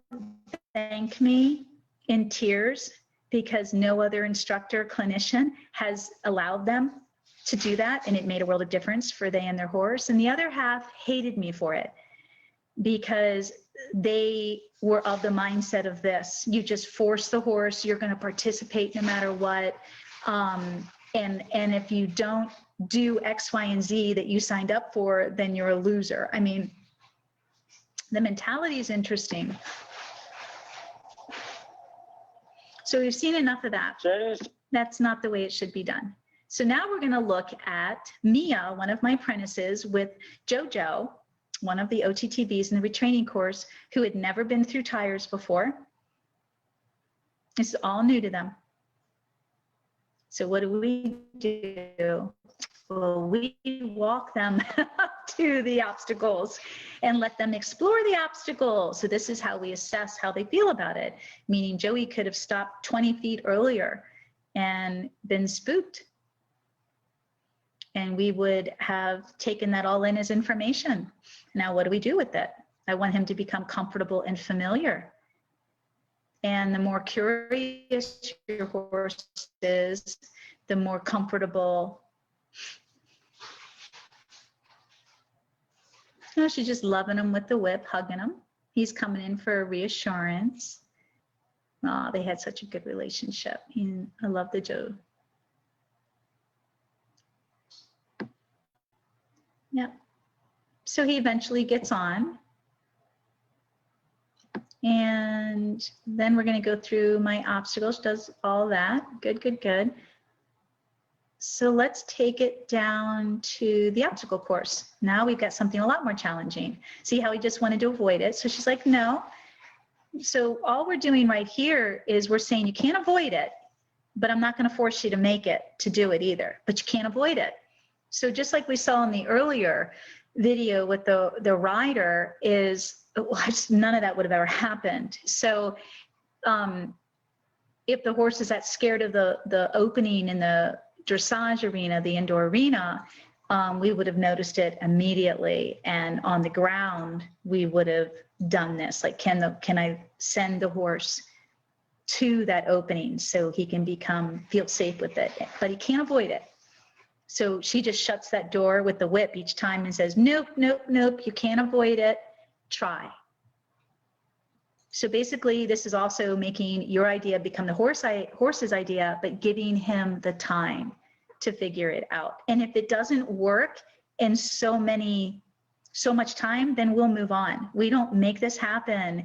thank me in tears because no other instructor, clinician has allowed them to do that, and it made a world of difference for they and their horse. And the other half hated me for it because they were of the mindset of this: you just force the horse, you're going to participate no matter what, and if you don't do X, Y, and Z that you signed up for, then you're a loser. I mean, the mentality is interesting. So we've seen enough of that. That's not the way it should be done. So now we're going to look at Mia, one of my apprentices, with JoJo, one of the OTTBs in the retraining course, who had never been through tires before. This is all new to them. So what do? Well, we walk them to the obstacles and let them explore the obstacles. So this is how we assess how they feel about it, meaning Joey could have stopped 20 feet earlier and been spooked. And we would have taken that all in as information. Now, what do we do with it? I want him to become comfortable and familiar. And the more curious your horse is, the more comfortable. Oh, she's just loving him with the whip, hugging him. He's coming in for a reassurance. Oh, they had such a good relationship. I love the Joe. Yep. So he eventually gets on. And then we're going to go through my obstacles, does all that. Good, good, good. So let's take it down to the obstacle course. Now we've got something a lot more challenging. See how he just wanted to avoid it? So she's like, no. So all we're doing right here is we're saying you can't avoid it, but I'm not going to force you to make it to do it either, but you can't avoid it. So just like we saw in the earlier video with the rider is, none of that would have ever happened. So if the horse is that scared of the opening in the dressage arena, the indoor arena, we would have noticed it immediately. And on the ground, we would have done this. Like, can I send the horse to that opening so he can feel safe with it? But he can't avoid it. So she just shuts that door with the whip each time and says, nope, nope, nope, you can't avoid it. Try. So basically, this is also making your idea become the horse's idea, but giving him the time to figure it out. And if it doesn't work in so much time, then we'll move on. We don't make this happen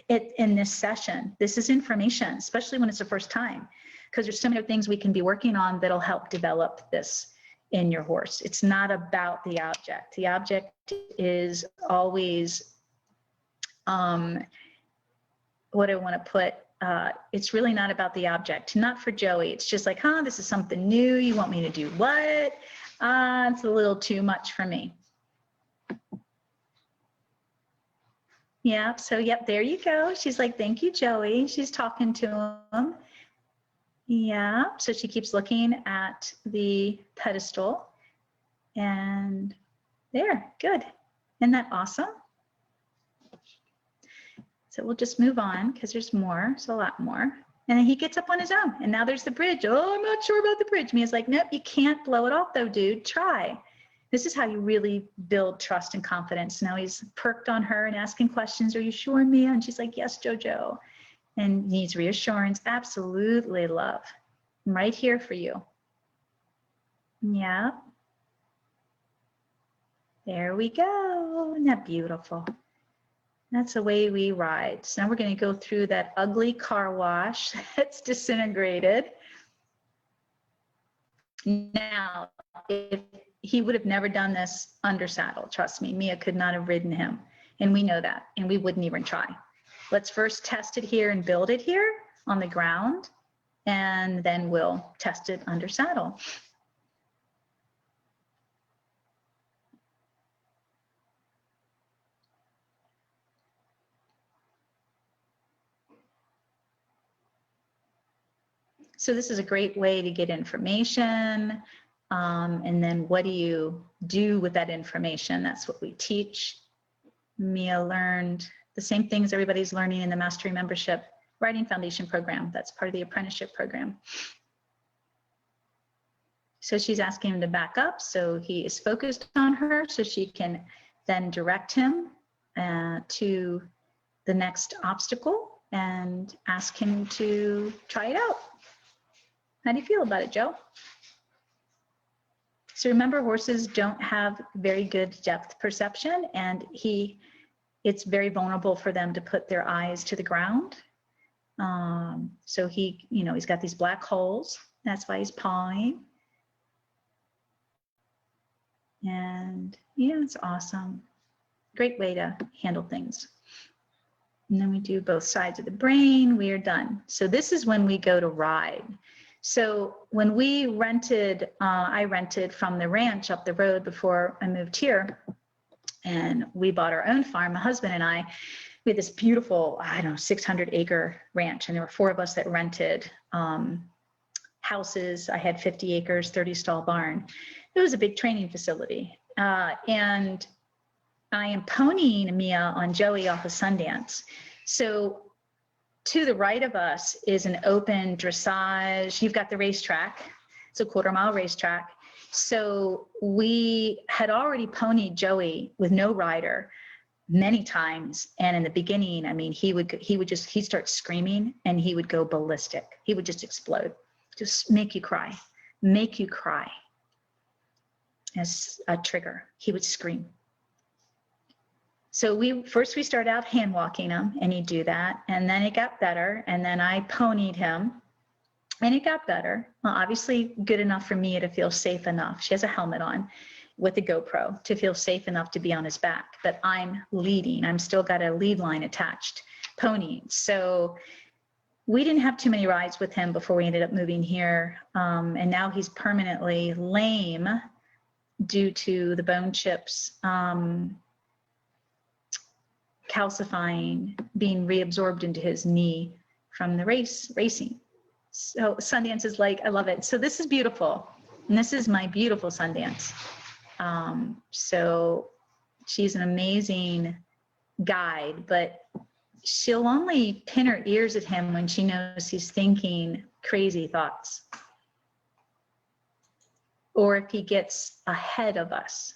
in this session. This is information, especially when it's the first time, because there's so many things we can be working on that'll help develop this in your horse. It's not about the object. The object is always, what I want to put, it's really not about the object, not for Joey. It's just like, this is something new. You want me to do what? It's a little too much for me. Yeah, so yep, there you go. She's like, thank you, Joey. She's talking to him. Yeah, so she keeps looking at the pedestal. And there, good. Isn't that awesome? So we'll just move on because there's more, so a lot more. And then he gets up on his own. And now there's the bridge. Oh, I'm not sure about the bridge. Mia's like, nope, you can't blow it off though, dude. Try. This is how you really build trust and confidence. Now he's perked on her and asking questions. Are you sure, Mia? And she's like, yes, Jojo. And needs reassurance. Absolutely, love. I'm right here for you. Yeah. There we go. Isn't that beautiful? That's the way we ride. So now we're going to go through that ugly car wash that's disintegrated. Now, if he would have never done this under saddle, trust me, Mia could not have ridden him. And we know that, and we wouldn't even try. Let's first test it here and build it here on the ground, and then we'll test it under saddle. So this is a great way to get information. And then what do you do with that information? That's what we teach. Mia learned the same things everybody's learning in the Mastery Membership Riding Foundation program. That's part of the apprenticeship program. So she's asking him to back up. So he is focused on her so she can then direct him to the next obstacle and ask him to try it out. How do you feel about it, Joe? So remember, horses don't have very good depth perception, and it's very vulnerable for them to put their eyes to the ground. So he's got these black holes. That's why he's pawing. And yeah, it's awesome. Great way to handle things. And then we do both sides of the brain. We are done. So this is when we go to ride. So when we rented, I rented from the ranch up the road before I moved here, and we bought our own farm, my husband and I. We had this beautiful, 600-acre ranch, and there were 4 of us that rented houses. I had 50 acres, 30-stall barn. It was a big training facility. And I am ponying Mia on Joey off of Sundance. So to the right of us is an open dressage. You've got the racetrack. It's a 1/4-mile racetrack. So we had already ponied Joey with no rider many times. And in the beginning, I mean, he'd start screaming and he would go ballistic. He would just explode, just make you cry as a trigger. He would scream. So we start out hand walking him, and he'd do that, and then it got better, and then I ponied him, and it got better. Well, obviously good enough for Mia to feel safe enough. She has a helmet on with a GoPro to feel safe enough to be on his back, but I'm leading. I'm still got a lead line attached, ponying. So we didn't have too many rides with him before we ended up moving here, and now he's permanently lame due to the bone chips calcifying, being reabsorbed into his knee from the racing. So Sundance is like, I love it. So this is beautiful. And this is my beautiful Sundance. So she's an amazing guide, but she'll only pin her ears at him when she knows he's thinking crazy thoughts. Or if he gets ahead of us.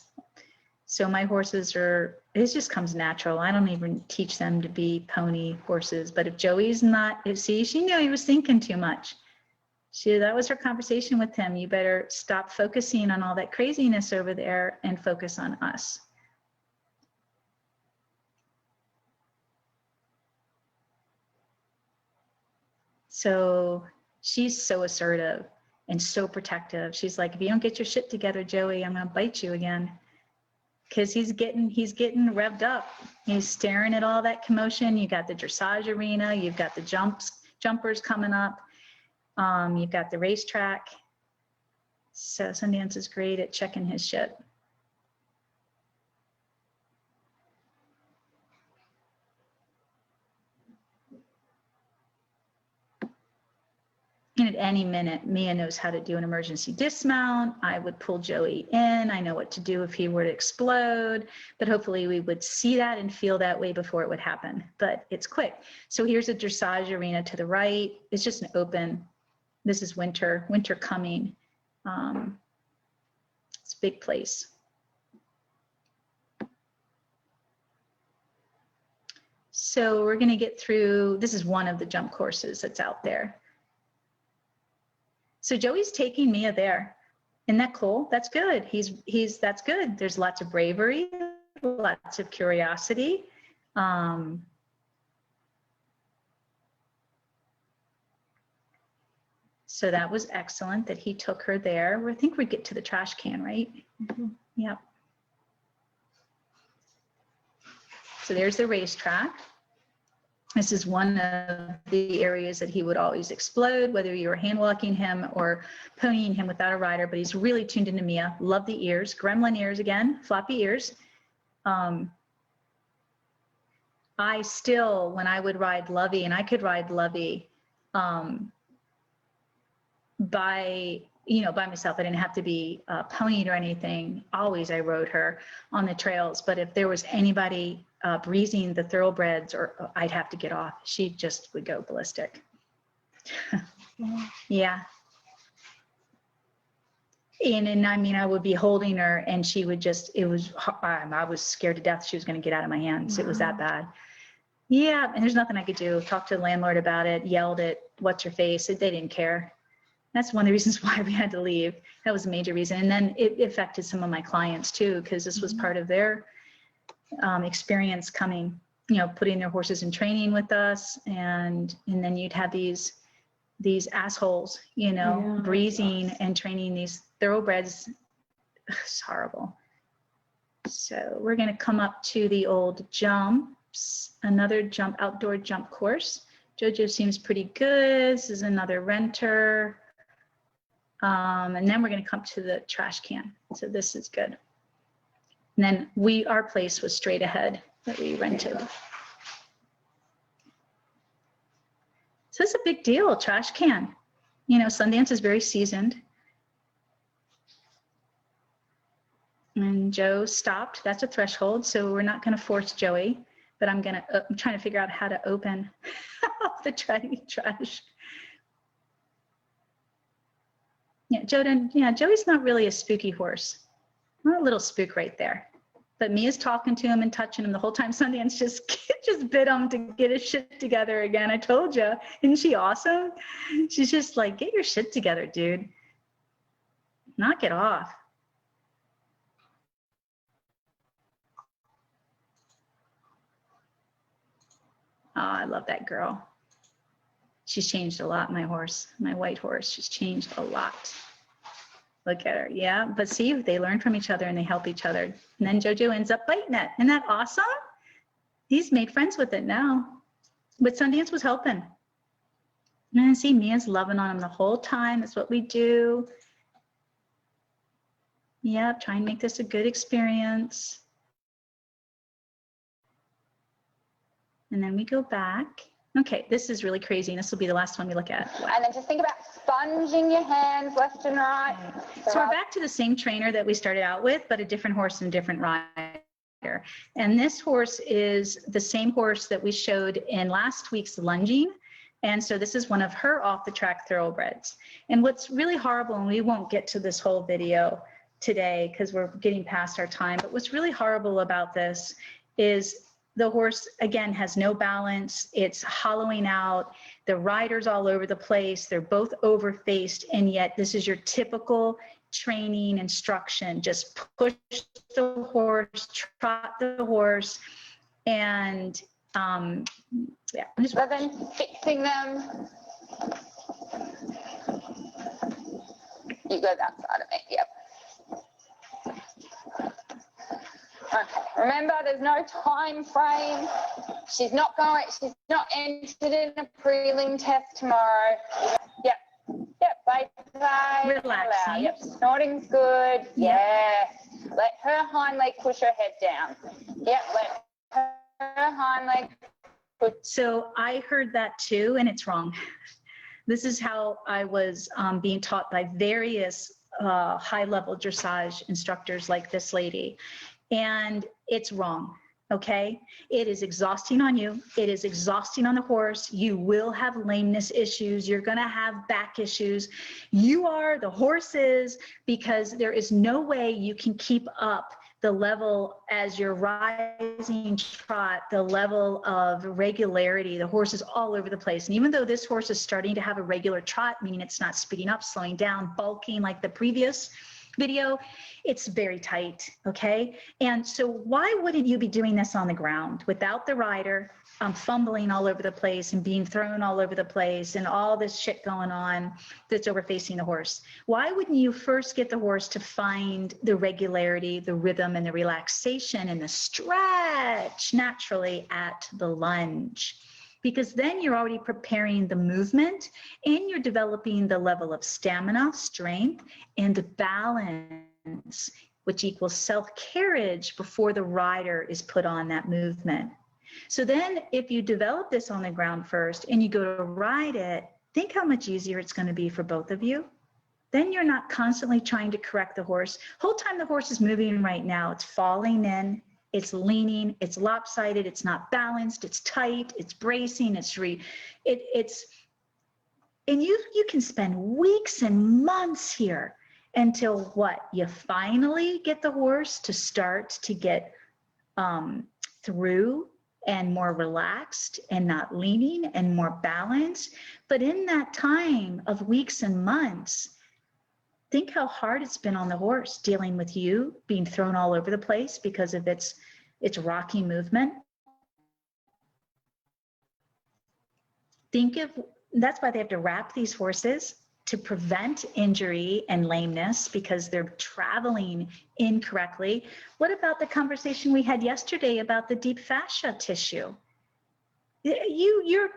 So my horses it just comes natural. I don't even teach them to be pony horses. But if Joey's not, she knew he was thinking too much. That was her conversation with him. You better stop focusing on all that craziness over there and focus on us. So she's so assertive and so protective. She's like, if you don't get your shit together, Joey, I'm gonna bite you again. Because he's getting revved up. He's staring at all that commotion. You got the dressage arena, you've got the jumpers coming up, you've got the racetrack. So Sundance is great at checking his shit. And at any minute, Mia knows how to do an emergency dismount. I would pull Joey in. I know what to do if he were to explode, but hopefully we would see that and feel that way before it would happen. But it's quick. So here's a dressage arena to the right. It's just an open. This is winter coming. It's a big place. So we're going to get through, this is one of the jump courses that's out there. So Joey's taking Mia there. Isn't that cool? That's good. That's good. There's lots of bravery, lots of curiosity. So that was excellent that he took her there. I think we'd get to the trash can, right? Mm-hmm. Yep. So there's the racetrack. This is one of the areas that he would always explode, whether you were hand walking him or ponying him without a rider, but he's really tuned into Mia. Love the ears, gremlin ears again, floppy ears. I still, when I would ride Lovey, and I could ride Lovey by myself, I didn't have to be ponied or anything. Always I rode her on the trails, but if there was anybody breezing the thoroughbreds, or I'd have to get off. She just would go ballistic. Yeah. And I mean, I would be holding her and she would just, I was scared to death she was going to get out of my hands. It was that bad. Yeah. And there's nothing I could do. Talk to the landlord about it, yelled at what's her face. They didn't care. That's one of the reasons why we had to leave. That was a major reason. And then it affected some of my clients too, because this was part of their experience coming, putting their horses in training with us. And then you'd have these assholes, breezing and training these thoroughbreds. It's horrible. So we're going to come up to the old jumps, another outdoor jump course. Jojo seems pretty good. This is another renter. And then we're going to come to the trash can. So this is good. And then our place was straight ahead that we rented. So it's a big deal, trash can. Sundance is very seasoned. And Joe stopped. That's a threshold, so we're not going to force Joey, but I'm trying to figure out how to open the trash. Yeah, Joey's not really a spooky horse. Not a little spook right there. But Mia's talking to him and touching him the whole time. Sundance just bit him to get his shit together again. I told you. Isn't she awesome? She's just like, get your shit together, dude. Knock it off. Oh, I love that girl. She's changed a lot, my white horse. She's changed a lot. Look at her. Yeah, but see, they learn from each other and they help each other. And then Jojo ends up biting it. Isn't that awesome? He's made friends with it now. But Sundance was helping. And see, Mia's loving on him the whole time. That's what we do. Yeah, try and make this a good experience. And then we go back. Okay, this is really crazy, and this will be the last one we look at. Wow. And then just think about sponging your hands left and right. So we're back to the same trainer that we started out with, but a different horse and a different rider. And this horse is the same horse that we showed in last week's lunging. And so this is one of her off-the-track thoroughbreds. And what's really horrible, and we won't get to this whole video today because we're getting past our time, but what's really horrible about this is the horse, again, has no balance. It's hollowing out. The rider's all over the place. They're both overfaced, and yet this is your typical training instruction. Just push the horse, trot the horse, and yeah. So then fixing them. You go that side of me, yep. Okay, remember there's no time frame. She's not entered in a prelim test tomorrow. Yep, Relaxing. Yep, snorting's good. Yep. Yeah. Let her hind leg push her head down. Yep, let her hind leg push. So I heard that too, and it's wrong. This is how I was being taught by various high-level dressage instructors like this lady, and it's wrong. Okay, it is exhausting on you. It is exhausting on the horse. You will have lameness issues. You're going to have back issues. You are, the horse is, because there is no way you can keep up the level as you're rising trot, the level of regularity. The horse is all over the place. And even though this horse is starting to have a regular trot, meaning it's not speeding up, slowing down, bulking like the previous video, it's very tight, okay? And so why wouldn't you be doing this on the ground without the rider fumbling all over the place and being thrown all over the place and all this shit going on that's over facing the horse? Why wouldn't you first get the horse to find the regularity, the rhythm, and the relaxation and the stretch naturally at the lunge? Because then you're already preparing the movement and you're developing the level of stamina, strength, and balance, which equals self-carriage before the rider is put on that movement. So then if you develop this on the ground first and you go to ride it, think how much easier it's going to be for both of you. Then you're not constantly trying to correct the horse. Whole time the horse is moving right now, it's falling in, it's leaning, it's lopsided, it's not balanced, it's tight, it's bracing, and you can spend weeks and months here until what? You finally get the horse to start to get through and more relaxed and not leaning and more balanced. But in that time of weeks and months, think how hard it's been on the horse dealing with you being thrown all over the place because of its rocky movement. That's why they have to wrap these horses to prevent injury and lameness because they're traveling incorrectly. What about the conversation we had yesterday about the deep fascia tissue? You're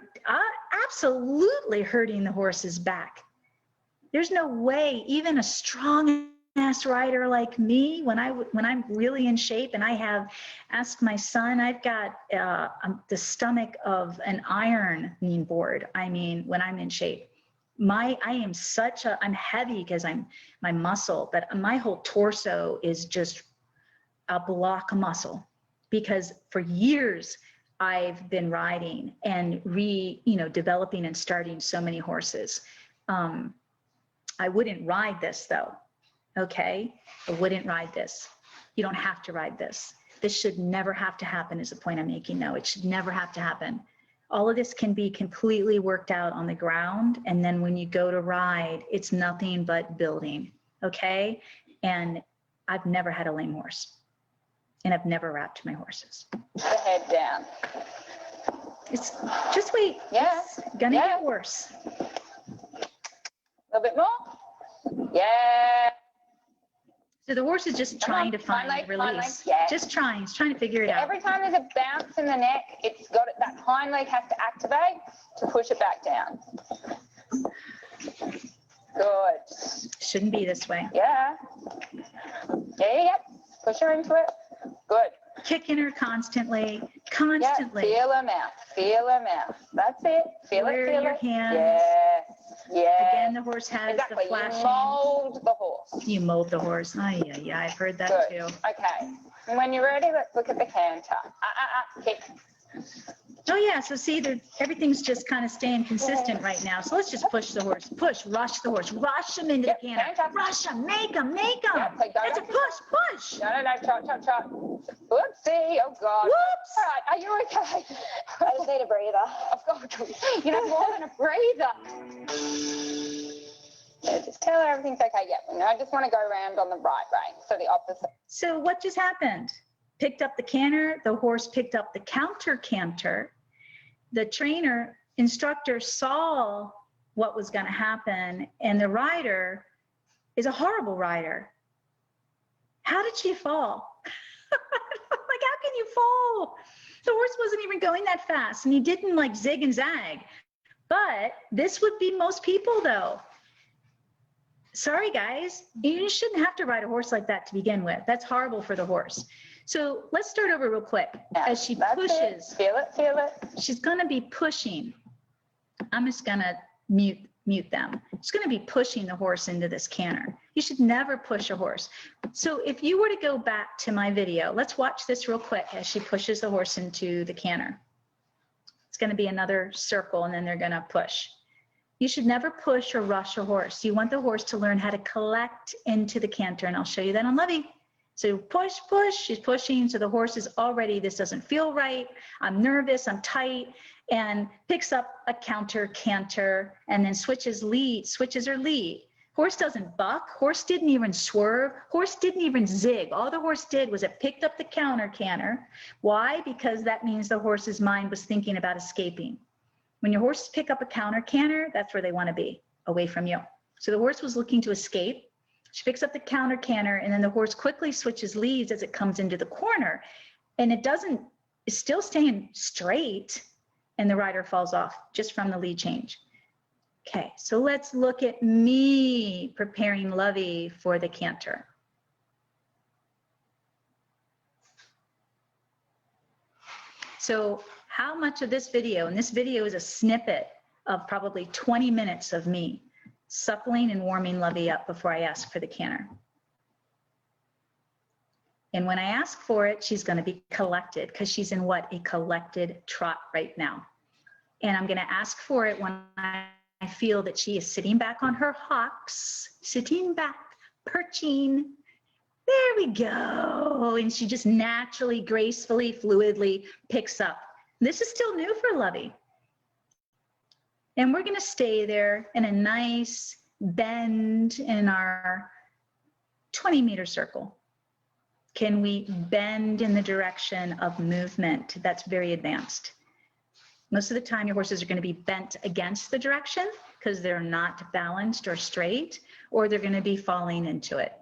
absolutely hurting the horse's back. There's no way even a strong ass rider like me, when I'm really in shape, and I have asked my son, I've got the stomach of an ironing board. I mean, when I'm in shape, I'm heavy because my muscle, but my whole torso is just a block of muscle because for years I've been riding and developing and starting so many horses. I wouldn't ride this though. Okay, I wouldn't ride this. You don't have to ride this. This should never have to happen is the point I'm making now. It should never have to happen. All of this can be completely worked out on the ground. And then when you go to ride, it's nothing but building, okay? And I've never had a lame horse. And I've never wrapped my horses. The head down. It's just wait. Yeah. It's gonna get worse. A little bit more. Yeah. So the horse is just trying to find release. Yeah. Just trying. It's trying to figure it out. Every time there's a bounce in the neck, that hind leg has to activate to push it back down. Good. Shouldn't be this way. Yeah. Yep. Push her into it. Good. Kicking her constantly. Yeah, feel her mouth. Feel her mouth. That's it. Feel Where it. Feel your it. hands. Yeah. Yeah. Again, the horse has exactly. the flashing. You mold the horse. You mold the horse. Yeah, I've heard that Good. too. Okay. And when you're ready, let's look at the canter. Kick. Oh yeah, so see, everything's just kind of staying consistent right now. So let's just push the horse. Rush the horse. Rush him into the canter. Rush him. Make him. Yeah, That's a push. No. Trot. Whoopsie. Oh, God. Whoops. All right. Are you okay? I just need a breather. I've got, more than a breather. So just tell her everything's okay. Yeah, I just want to go around on the right rein, so the opposite. So what just happened? Picked up the canter, the horse picked up the counter canter. The instructor saw what was going to happen, and the rider is a horrible rider. How did she fall? Like, how can you fall? The horse wasn't even going that fast, and he didn't like zig and zag. But this would be most people though. sorry guys, you shouldn't have to ride a horse like that to begin with. That's horrible for the horse. So let's start over real quick. Yeah, As she that's pushes, it. Feel it, feel it. she's going to be pushing. I'm just going to mute them. She's going to be pushing the horse into this canter. You should never push a horse. So if you were to go back to my video, let's watch this real quick as she pushes the horse into the canter. It's going to be another circle and then they're going to push. You should never push or rush a horse. You want the horse to learn how to collect into the canter, and I'll show you that on Lovey. So push, push, she's pushing. So the horse is already, this doesn't feel right. I'm nervous, I'm tight, and picks up a counter canter and then switches her lead. Horse doesn't buck. Horse didn't even swerve. Horse didn't even zig. All the horse did was it picked up the counter canter. Why? Because that means the horse's mind was thinking about escaping. When your horses pick up a counter canter, that's where they want to be, away from you. So the horse was looking to escape. She picks up the counter canter, and then the horse quickly switches leads as it comes into the corner. And it's still staying straight, and the rider falls off just from the lead change. Okay, so let's look at me preparing Lovey for the canter. So how much of this video, and this video is a snippet of probably 20 minutes of me suppling and warming Lovey up before I ask for the canter. And when I ask for it, she's going to be collected because she's in what? A collected trot right now. And I'm going to ask for it when I feel that she is sitting back on her hocks, sitting back, perching. There we go. And she just naturally, gracefully, fluidly picks up. This is still new for Lovey. And we're going to stay there in a nice bend in our 20-meter circle. Can we bend in the direction of movement? That's very advanced. Most of the time, your horses are going to be bent against the direction because they're not balanced or straight, or they're going to be falling into it.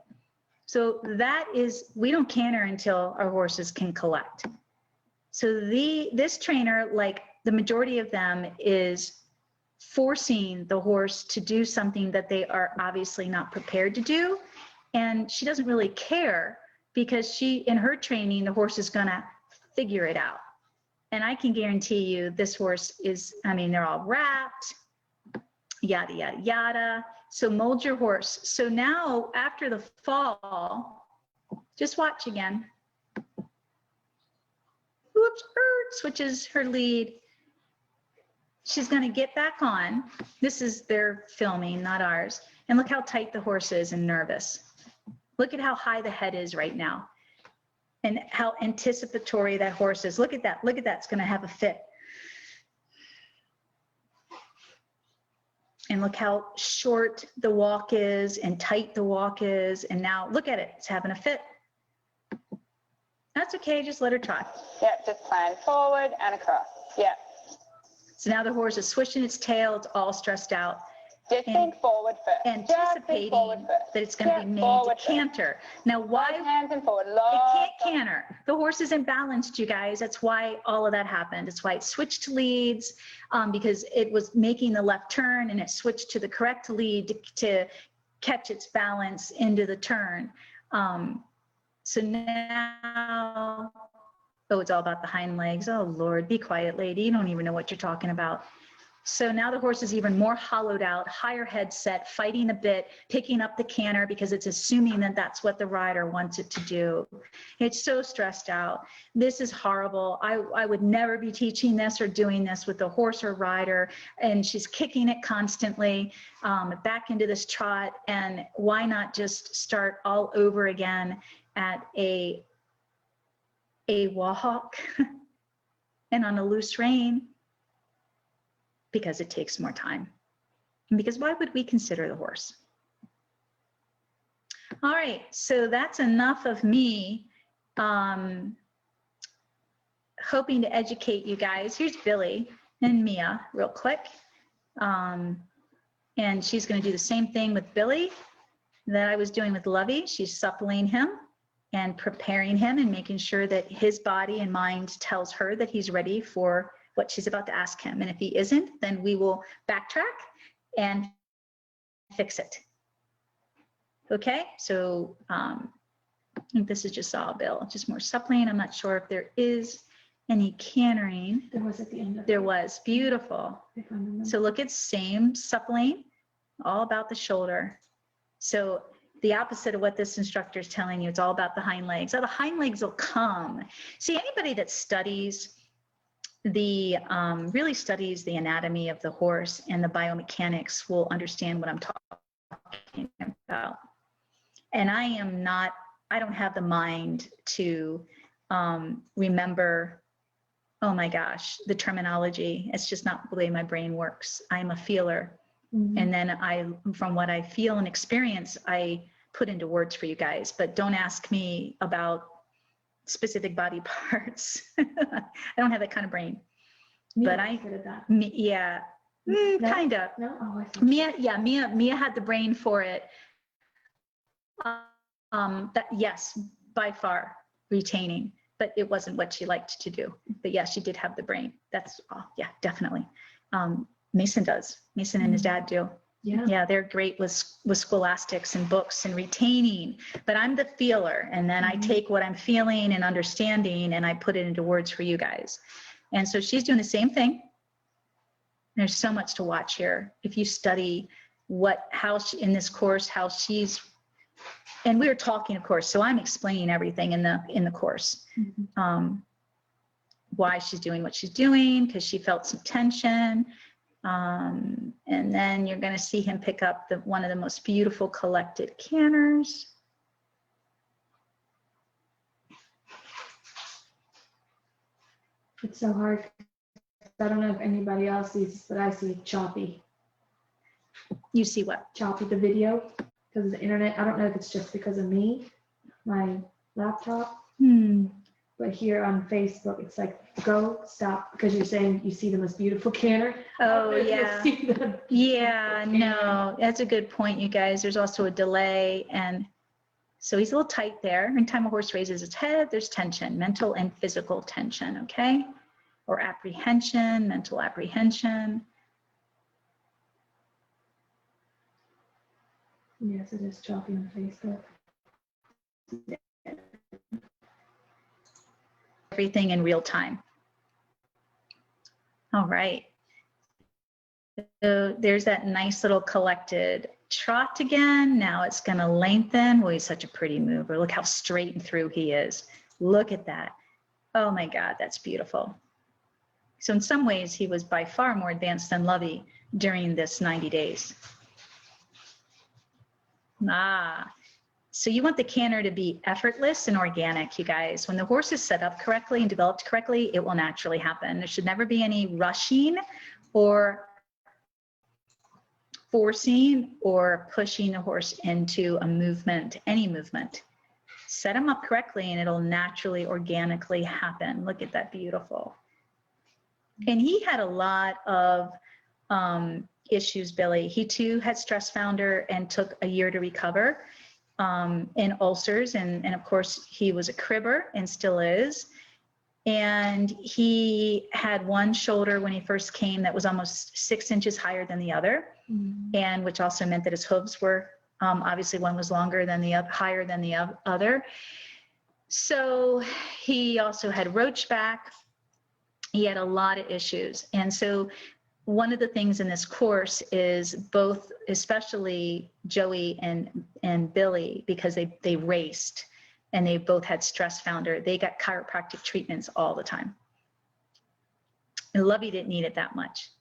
So that is, we don't canter until our horses can collect. So this trainer, like the majority of them, is forcing the horse to do something that they are obviously not prepared to do. And she doesn't really care because in her training, the horse is gonna figure it out. And I can guarantee you this horse is, they're all wrapped, yada, yada, yada. So mold your horse. So now after the fall, just watch again. Whoops, switches her lead. She's going to get back on. This is their filming, not ours. And look how tight the horse is and nervous. Look at how high the head is right now and how anticipatory that horse is. Look at that. Look at that. It's going to have a fit. And look how short the walk is and tight the walk is. And now look at it. It's having a fit. That's okay. Just let her trot. Yep, just plan forward and across. Yep. So now the horse is swishing its tail. It's all stressed out. Just think forward first. Anticipating that it's going to be made to canter. Now, why? Both hands and forward. It can't canter. The horse isn't balanced, you guys. That's why all of that happened. It's why it switched to leads because it was making the left turn and it switched to the correct lead to catch its balance into the turn. So now, oh, it's all about the hind legs. Oh, Lord, be quiet, lady. You don't even know what you're talking about. So now the horse is even more hollowed out, higher head set, fighting a bit, picking up the canter because it's assuming that that's what the rider wants it to do. It's so stressed out. This is horrible. I would never be teaching this or doing this with the horse or rider. And she's kicking it constantly back into this trot. And why not just start all over again at a walk and on a loose rein? Because it takes more time. And because why would we consider the horse? All right, so that's enough of me hoping to educate you guys. Here's Billy and Mia real quick. And she's gonna do the same thing with Billy that I was doing with Lovey. She's suppling him and preparing him and making sure that his body and mind tells her that he's ready for what she's about to ask him. And if he isn't, then we will backtrack and fix it. Okay, so I think this is just sawbill, just more suppling. I'm not sure if there is any cantering. There was at the end of There it, was, beautiful. if I remember. So look at same suppling, all about the shoulder. So the opposite of what this instructor is telling you, it's all about the hind legs. So the hind legs will come. See, anybody that studies really studies the anatomy of the horse and the biomechanics will understand what I'm talking about. And I don't have the mind to remember, oh my gosh, the terminology. It's just not the way my brain works. I'm a feeler. Mhm. And then from what I feel and experience, I put into words for you guys, but don't ask me about specific body parts. I don't have that kind of brain. Mia but was good at that. Yeah, No? kind of. No? Oh, I thought. Mia had the brain for it. Yes, by far retaining, but it wasn't what she liked to do. But yeah, she did have the brain. Yeah, definitely. Mason does. Mason and his dad do. Yeah. Yeah, they're great with scholastics and books and retaining, but I'm the feeler. And then I take what I'm feeling and understanding and I put it into words for you guys. And so she's doing the same thing. There's so much to watch here. If you study in this course, how she's, and we were talking, of course, so I'm explaining everything in the course. Why she's doing what she's doing, because she felt some tension. And then you're going to see him pick up one of the most beautiful collected canters. It's so hard. I don't know if anybody else sees, but I see choppy. You see what? Choppy, the video, because of the internet. I don't know if it's just because of me, my laptop, but here on Facebook, it's like, go, stop, because you're saying you see the most beautiful canter. Oh, yeah. Yeah, no, that's a good point, you guys. There's also a delay. And so he's a little tight there. Anytime a horse raises its head, there's tension, mental and physical tension, okay? Or apprehension, mental apprehension. Yes, it is choppy on Facebook. Everything in real time. All right. So there's that nice little collected trot again. Now it's going to lengthen. Well, he's such a pretty mover. Look how straight and through he is. Look at that. Oh my God, that's beautiful. So in some ways, he was by far more advanced than Lovey during this 90 days. So you want the canter to be effortless and organic, you guys. When the horse is set up correctly and developed correctly, it will naturally happen. There should never be any rushing or forcing or pushing the horse into a movement, any movement. Set him up correctly and it'll naturally, organically happen. Look at that, beautiful. And he had a lot of issues, Billy. He too had stress founder and took a year to recover. And ulcers, and of course he was a cribber and still is. And he had one shoulder when he first came that was almost 6 inches higher than the other, and which also meant that his hooves were obviously one was longer than the higher than the other. So he also had roach back. He had a lot of issues, and so one of the things in this course is both, especially Joey and Billy, because they raced and they both had stress founder, they got chiropractic treatments all the time. And Lovey didn't need it that much.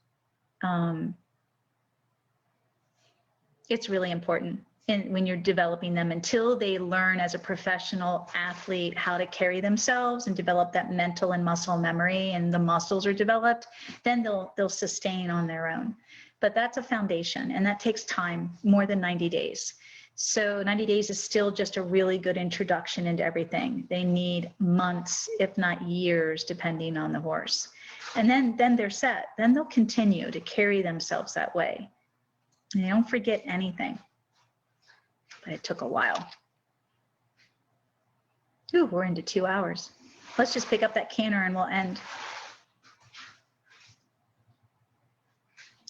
It's really important when you're developing them until they learn as a professional athlete how to carry themselves and develop that mental and muscle memory and the muscles are developed, then they'll sustain on their own. But that's a foundation and that takes time, more than 90 days. So 90 days is still just a really good introduction into everything. They need months, if not years, depending on the horse. And then they're set. Then they'll continue to carry themselves that way. And they don't forget anything. But it took a while. Ooh, we're into 2 hours. Let's just pick up that canter and we'll end.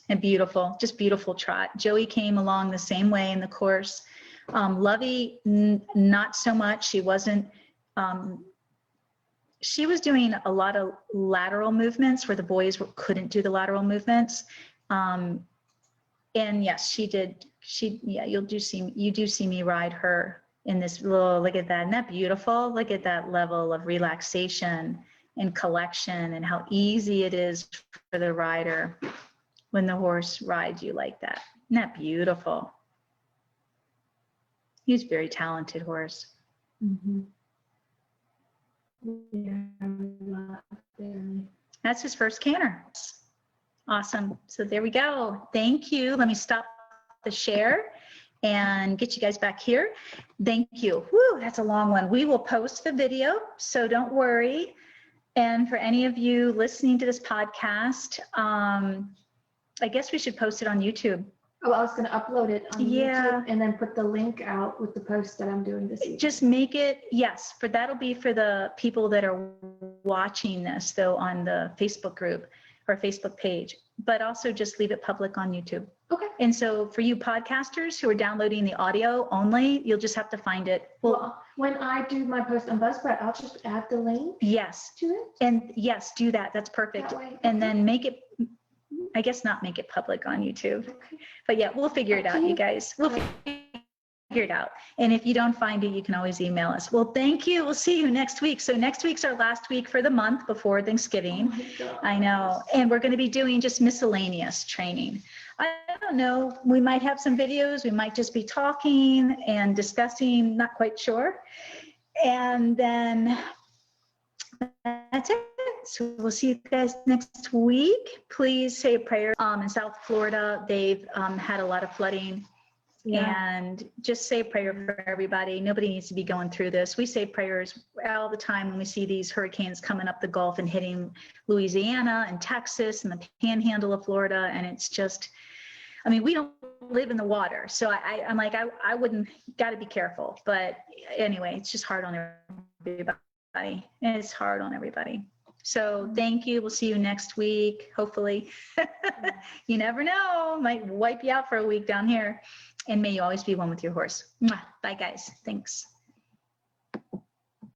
And beautiful, just beautiful trot. Joey came along the same way in the course. Lovey, not so much. She wasn't, she was doing a lot of lateral movements where the boys couldn't do the lateral movements. And yes, she did. Yeah, you do see me ride her in this little, look at that. Isn't that beautiful? Look at that level of relaxation and collection and how easy it is for the rider when the horse rides you like that. Isn't that beautiful? He's a very talented horse. Mm-hmm. Yeah, That's his first canter. Awesome. So there we go. Thank you. Let me stop the share and get you guys back here. Thank you. Woo, that's a long one. We will post the video, so don't worry. And for any of you listening to this podcast, I guess we should post it on YouTube. Oh, I was going to upload it on Yeah. YouTube and then put the link out with the post that I'm doing this evening. Just make it, yes, that'll be for the people that are watching this, though, on the Facebook group or Facebook page, but also just leave it public on YouTube. Okay. And so for you podcasters who are downloading the audio only, you'll just have to find it. Well, when I do my post on Buzzsprout, I'll just add the link Yes. to it. And yes, do that. That's perfect. That way. And then make it, I guess not make it public on YouTube. Okay. But yeah, we'll figure it out, you guys. We'll figure it out. And if you don't find it, you can always email us. Well, thank you. We'll see you next week. So next week's our last week for the month before Thanksgiving. Oh my God. I know. And we're going to be doing just miscellaneous training. I don't know. We might have some videos. We might just be talking and discussing, not quite sure. And then that's it. So we'll see you guys next week. Please say a prayer. In South Florida, they've had a lot of flooding. Yeah. And just say a prayer for everybody. Nobody needs to be going through this. We say prayers all the time when we see these hurricanes coming up the Gulf and hitting Louisiana and Texas and the panhandle of Florida. And it's just, I mean, we don't live in the water. So I'm like, I wouldn't, got to be careful. But anyway, it's just hard on everybody. It's hard on everybody. So thank you. We'll see you next week, hopefully. You never know. Might wipe you out for a week down here. And may you always be one with your horse. Mwah. Bye, guys. Thanks.